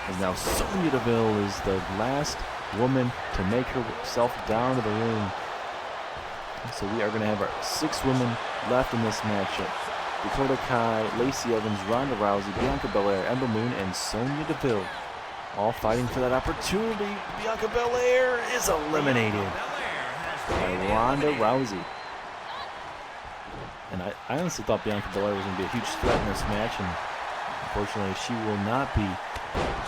And now Sonya Deville is the last woman to make herself down to the ring. So we are going to have our 6 women left in this matchup. Dakota Kai, Lacey Evans, Ronda Rousey, Bianca Belair, Ember Moon, and Sonya Deville. All fighting for that opportunity. Bianca Belair is eliminated. by Ronda Rousey. And I honestly thought Bianca Belair was going to be a huge threat in this match, and unfortunately she will not be.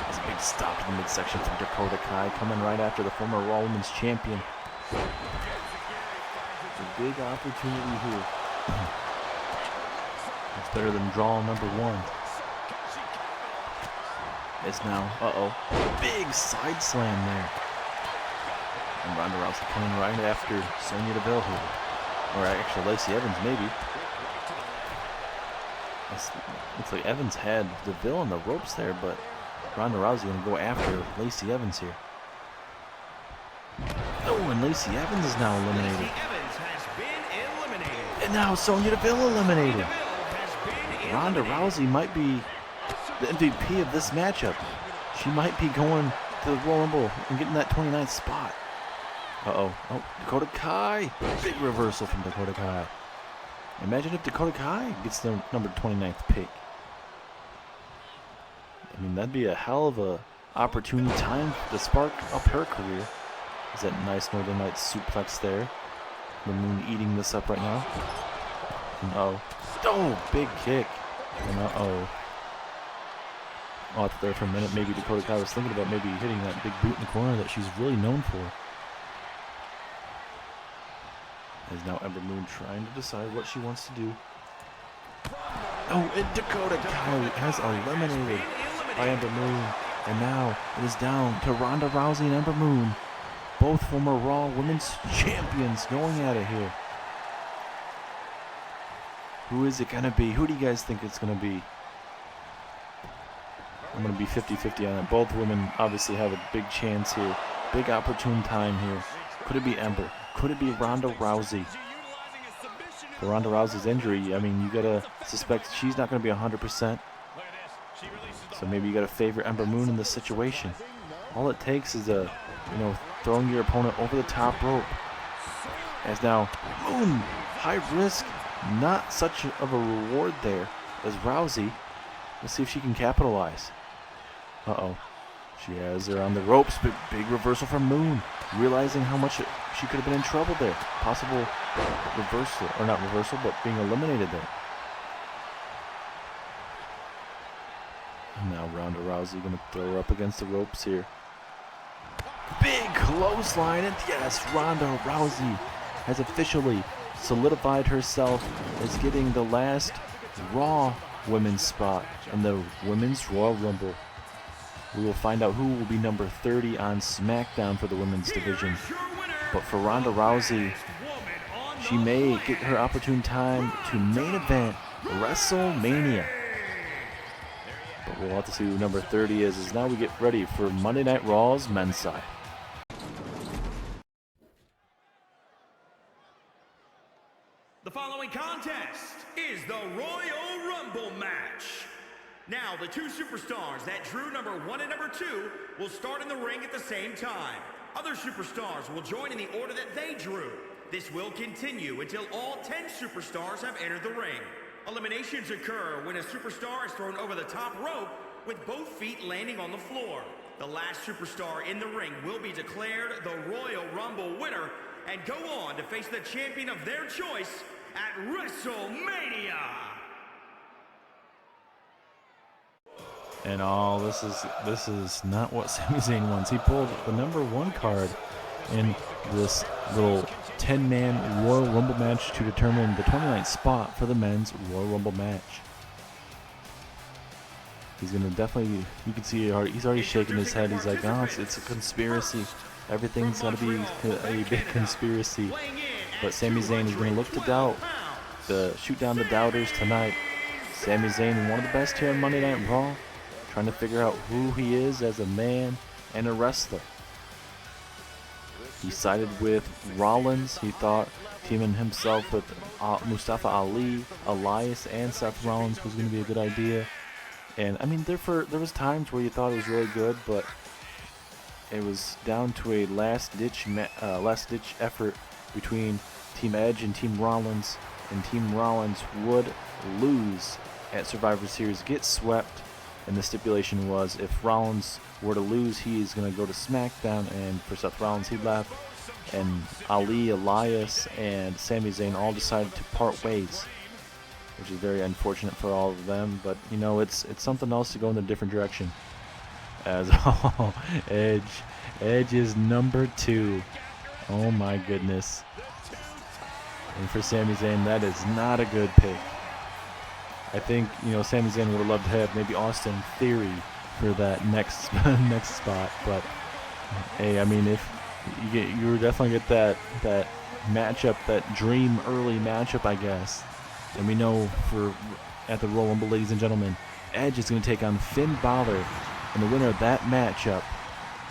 As a big stop to the midsection from Dakota Kai, coming right after the former Raw Women's Champion. It's a big opportunity here. It's better than draw number one. It's now, big side slam there. And Ronda Rousey coming right after Sonya Deville here. Or actually Lacey Evans, maybe. Looks like Evans had Deville on the ropes there, but Ronda Rousey going to go after Lacey Evans here. Oh, and Lacey Evans is now eliminated. Lacey Evans has been eliminated. And now Sonya Deville eliminated. Ronda Rousey might be the MVP of this matchup. She might be going to the Royal Rumble and getting that 29th spot. Oh, Dakota Kai. Big reversal from Dakota Kai. Imagine if Dakota Kai gets the number 29th pick. I mean, that'd be a hell of a opportune time to spark up her career. Is that nice Northern Lights suplex there? The Moon eating this up right now. And big kick. And off there for a minute. Maybe Dakota Kai was thinking about maybe hitting that big boot in the corner that she's really known for. As now Ember Moon trying to decide what she wants to do. Oh, and Dakota Kai has eliminated by Ember Moon. And now it is down to Ronda Rousey and Ember Moon. Both former Raw Women's Champions going at it here. Who is it going to be? Who do you guys think it's going to be? I'm going to be 50-50 on it. Both women obviously have a big chance here. Big opportune time here. Could it be Ember? Could it be Ronda Rousey? For Ronda Rousey's injury, I mean, you got to suspect she's not going to be 100%. So maybe you got to favor Ember Moon in this situation. All it takes is throwing your opponent over the top rope. As now Moon, high risk, not such of a reward there as Rousey. Let's see if she can capitalize. She has her on the ropes, but big reversal from Moon. Realizing how much she could have been in trouble there. Possible reversal, or not reversal, but being eliminated there. And now Ronda Rousey going to throw her up against the ropes here. Big clothesline, and yes, Ronda Rousey has officially solidified herself as getting the last Raw Women's spot in the Women's Royal Rumble. We will find out who will be number 30 on SmackDown for the women's division. But for Ronda Rousey, she may get her opportune time to main event WrestleMania. But we'll have to see who number 30 is as now we get ready for Monday Night Raw's men's side. The following contest is the Royal Rumble match. Now, the two superstars that drew number 1 and number 2 will start in the ring at the same time. Other superstars will join in the order that they drew. This will continue until all 10 superstars have entered the ring. Eliminations occur when a superstar is thrown over the top rope with both feet landing on the floor. The last superstar in the ring will be declared the Royal Rumble winner and go on to face the champion of their choice at WrestleMania. And this is not what Sami Zayn wants. He pulled the number 1 card in this little 10-man Royal Rumble match to determine the 29th spot for the men's Royal Rumble match. He's gonna definitely, you can see he's already shaking his head. He's like, oh, it's a conspiracy. Everything's gotta be a big conspiracy. But Sami Zayn is gonna look to doubt, to shoot down the doubters tonight. Sami Zayn, one of the best here on Monday Night Raw, trying to figure out who he is as a man and a wrestler. He sided with Rollins. He thought teaming himself with Mustafa Ali, Elias, and Seth Rollins was going to be a good idea. And I mean, there was times where you thought it was really good, but it was down to a last-ditch effort between Team Edge and Team Rollins, and Team Rollins would lose at Survivor Series, get swept. And the stipulation was if Rollins were to lose, he is going to go to SmackDown, and for Seth Rollins, he left. and Ali, Elias, and Sami Zayn all decided to part ways, which is very unfortunate for all of them. But you know, it's something else to go in a different direction. As oh, Edge is number 2. Oh my goodness. And for Sami Zayn, that is not a good pick. I think, you know, Sami Zayn would have loved to have maybe Austin Theory for that next spot, but hey, I mean, if you definitely get that matchup, that dream early matchup, I guess. And we know at the Royal Rumble, ladies and gentlemen, Edge is going to take on Finn Balor, and the winner of that matchup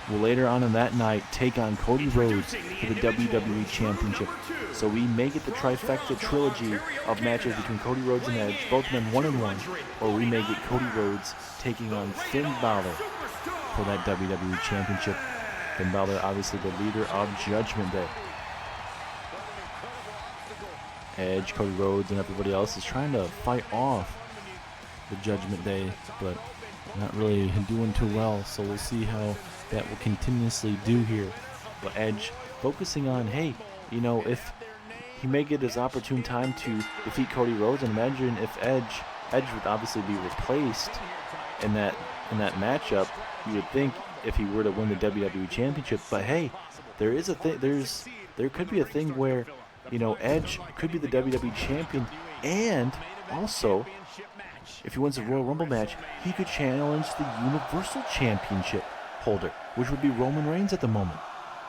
will later on in that night take on Cody Rhodes for the WWE Championship. So we may get the trifecta trilogy of matches between Cody Rhodes and Edge, both men 1-1, or we may get Cody Rhodes taking on Finn Balor for that WWE Championship. Finn Balor, obviously the leader of Judgment Day. Edge, Cody Rhodes, and everybody else is trying to fight off the Judgment Day, but not really doing too well. So we'll see how that will continuously do here. But Edge focusing on, hey, you know, if he may get his opportune time to defeat Cody Rhodes, and imagine if Edge would obviously be replaced in that matchup. You would think if he were to win the WWE Championship, but hey, there could be a thing where, you know, Edge could be the WWE Champion, and also if he wins the Royal Rumble match, he could challenge the Universal Championship holder, which would be Roman Reigns at the moment.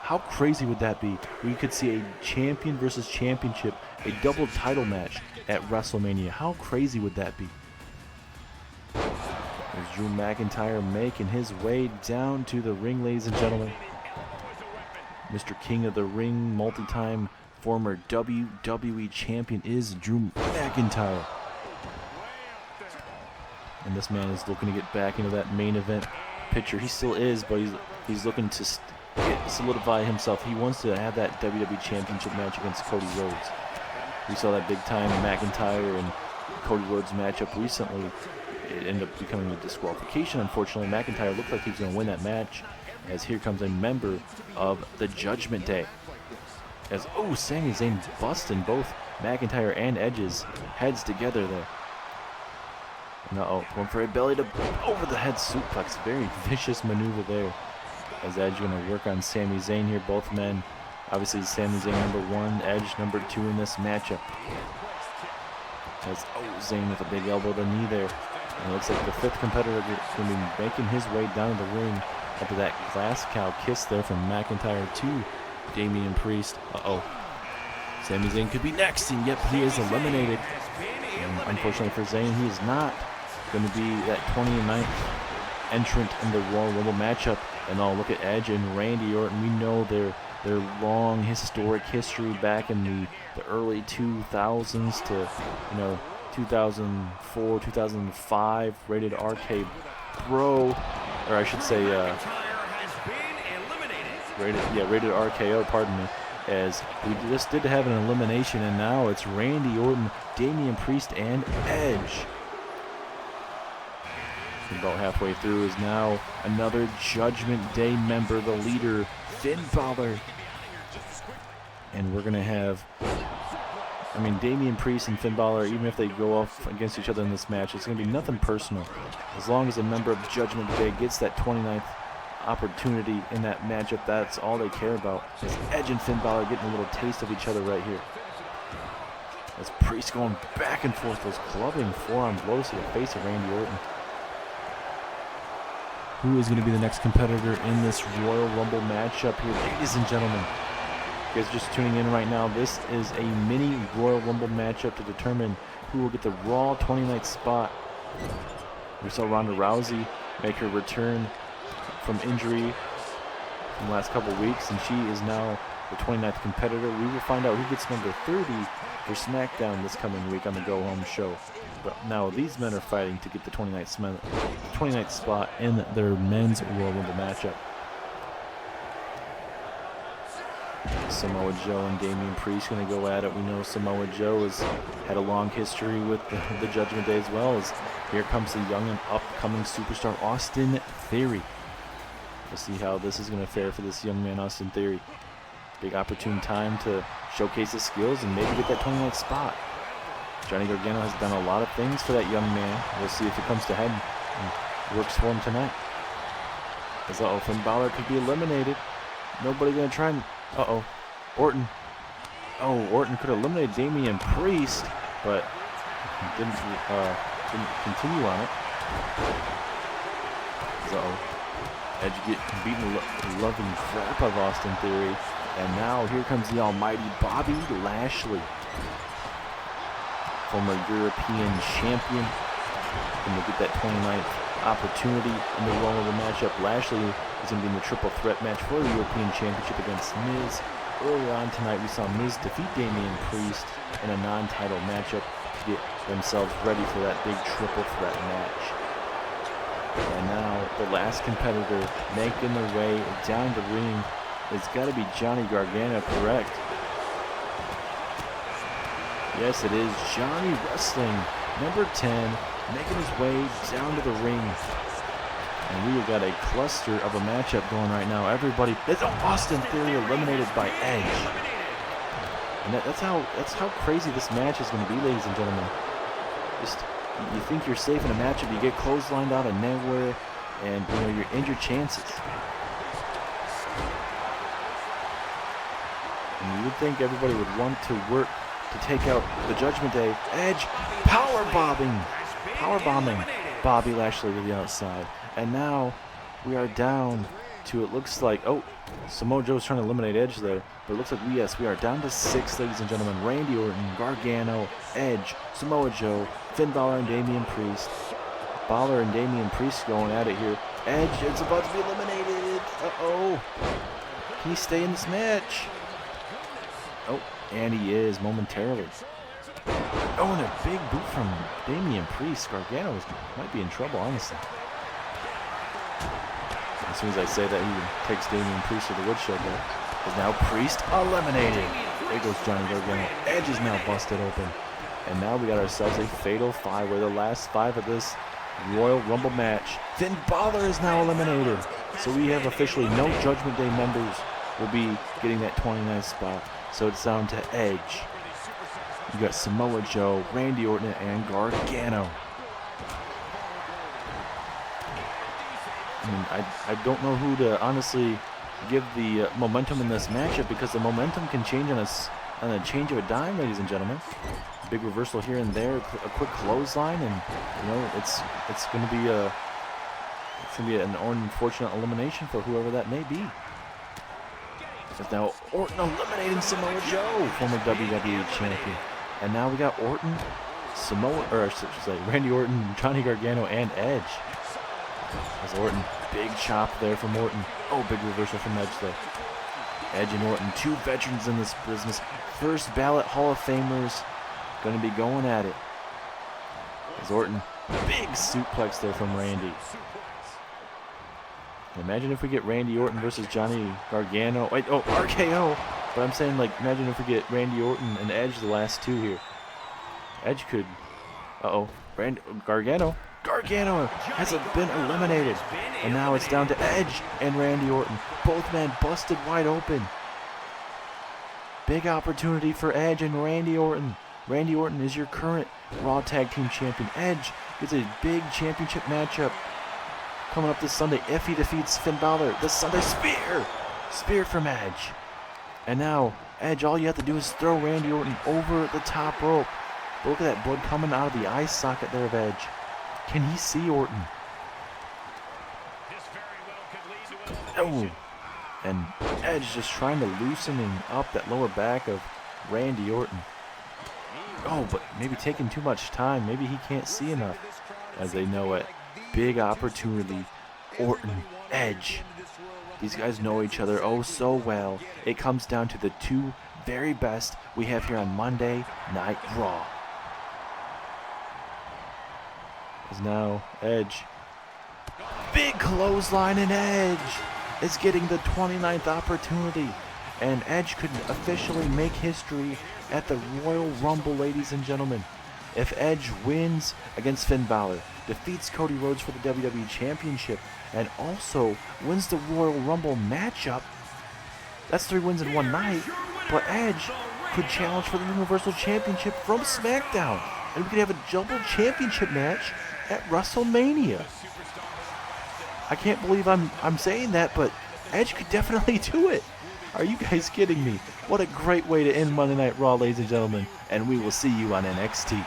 How crazy would that be? We could see a champion versus championship, a double title match at WrestleMania. How crazy would that be? There's Drew McIntyre making his way down to the ring, ladies and gentlemen. Mr. King of the Ring, multi-time former WWE champion is Drew McIntyre. And this man is looking to get back into that main event picture. He still is, but he's looking to solidify himself. He wants to have that WWE Championship match against Cody Rhodes. We saw that big-time McIntyre and Cody Rhodes matchup recently. It ended up becoming a disqualification, unfortunately. McIntyre looked like he was going to win that match, as here comes a member of the Judgment Day. As, oh, Sami Zayn busting both McIntyre and Edge's heads together there. Uh-oh, going for a belly to over the head suplex. Very vicious maneuver there. As Edge going to work on Sami Zayn here. Both men, obviously Sami Zayn number 1, Edge number 2 in this matchup. As, oh, Zayn with a big elbow to knee there. And it looks like the 5th competitor going to be making his way down to the ring after that glass cow kiss there from McIntyre to Damian Priest. Uh-oh. Sami Zayn could be next, and yep, he is eliminated. And unfortunately for Zayn, he is not going to be that 29th entrant in the Royal Rumble matchup. And I'll look at Edge and Randy Orton. We know their long historic history back in the early 2000s to, you know, 2004, 2005, rated RK Bro, or I should say rated RKO, pardon me, as we just did have an elimination, and now it's Randy Orton, Damian Priest, and Edge. About halfway through is now another Judgment Day member, the leader, Finn Balor. And we're going to have, I mean, Damian Priest and Finn Balor, even if they go off against each other in this match, it's going to be nothing personal. As long as a member of Judgment Day gets that 29th opportunity in that matchup, that's all they care about. As Edge and Finn Balor getting a little taste of each other right here. As Priest going back and forth, those clubbing forearm blows to the face of Randy Orton. Who is going to be the next competitor in this Royal Rumble matchup here, ladies and gentlemen? If you guys are just tuning in right now, this is a mini Royal Rumble matchup to determine who will get the Raw 29th spot. We saw Ronda Rousey make her return from injury from the last couple weeks, and she is now the 29th competitor. We will find out who gets number 30 for SmackDown this coming week on the Go Home show. But now these men are fighting to get the 29th spot in their men's Royal Rumble matchup. Samoa Joe and Damian Priest going to go at it. We know Samoa Joe has had a long history with the Judgment Day, as well as here comes the young and upcoming superstar Austin Theory. We'll see how this is going to fare for this young man, Austin Theory. Big opportune time to showcase his skills and maybe get that 29th spot. Johnny Gargano has done a lot of things for that young man. We'll see if it comes to head and works for him tonight. As Finn Balor could be eliminated. Nobody gonna try and Orton. Oh, Orton could have eliminated Damian Priest, but didn't continue on it. Edge getting beaten the loving crap of Austin Theory. And now here comes the almighty Bobby Lashley. Former European champion. Going to get that 29th opportunity in the Royal Rumble matchup. Lashley is going to be in the triple threat match for the European Championship against Miz. Earlier on tonight, we saw Miz defeat Damian Priest in a non-title matchup to get themselves ready for that big triple threat match. And now the last competitor making their way down the ring. It's got to be Johnny Gargano, correct? Yes, it is Johnny Wrestling, number 10, making his way down to the ring. And we have got a cluster of a matchup going right now. Everybody, it's Austin Theory eliminated by Edge. And that's how crazy this match is going to be, ladies and gentlemen. Just, you think you're safe in a matchup, you get clotheslined out of nowhere, and you're in your chances. And you would think everybody would want to work to take out the Judgment Day. Edge power bombing Bobby Lashley to the outside. And now we are down to, it looks like, Samoa Joe's trying to eliminate Edge there. But it looks like, we are down to 6, ladies and gentlemen. Randy Orton, Gargano, Edge, Samoa Joe, Finn Balor, and Damian Priest. Balor and Damian Priest going at it here. Edge is about to be eliminated. Can he stay in this match? And he is momentarily. And a big boot from Damian Priest. Gargano might be in trouble, honestly. As soon as I say that, he takes Damian Priest to the woodshed there. Is now Priest eliminated. There goes Johnny Gargano. Edge is now busted open. And now we got ourselves a fatal 5. We're the last 5 of this Royal Rumble match. Finn Balor is now eliminated. So we have officially no Judgment Day members will be getting that 29th spot. So it's down to Edge. You got Samoa Joe, Randy Orton, and Gargano. I mean, I don't know who to honestly give the momentum in this matchup, because the momentum can change on a change of a dime, ladies and gentlemen. Big reversal here and there, a quick clothesline, and it's going to be an unfortunate elimination for whoever that may be. But now Orton eliminating Samoa Joe, former WWE champion. And now we got Orton, Randy Orton, Johnny Gargano, and Edge. As Orton, big chop there from Orton. Big reversal from Edge there. Edge and Orton, 2 veterans in this business. First ballot Hall of Famers, going to be going at it. As Orton, big suplex there from Randy. Imagine if we get Randy Orton versus Johnny Gargano. RKO. But I'm saying, imagine if we get Randy Orton and Edge, the last 2 here. Edge could... Gargano has been eliminated. And now it's down to Edge and Randy Orton. Both men busted wide open. Big opportunity for Edge and Randy Orton. Randy Orton is your current Raw Tag Team Champion. Edge gets a big championship matchup coming up this Sunday if he defeats Finn Balor. This Sunday, spear from Edge. And now Edge, all you have to do is throw Randy Orton over the top rope. But look at that blood coming out of the eye socket there of Edge. Can he see Orton? And Edge just trying to loosening up that lower back of Randy Orton. But maybe taking too much time. Maybe he can't see enough, as they know it. Big opportunity. Orton, Edge. These guys know each other so well. It comes down to the 2 very best we have here on Monday Night Raw. As now Edge. Big clothesline, and Edge is getting the 29th opportunity. And Edge could officially make history at the Royal Rumble, ladies and gentlemen. If Edge wins against Finn Balor, defeats Cody Rhodes for the WWE Championship, and also wins the Royal Rumble matchup, That's 3 wins in one night. But Edge could challenge for the Universal Championship from SmackDown. And we could have a double championship match at WrestleMania. I can't believe I'm saying that, but Edge could definitely do it. Are you guys kidding me? What a great way to end Monday Night Raw, ladies and gentlemen. And we will see you on NXT.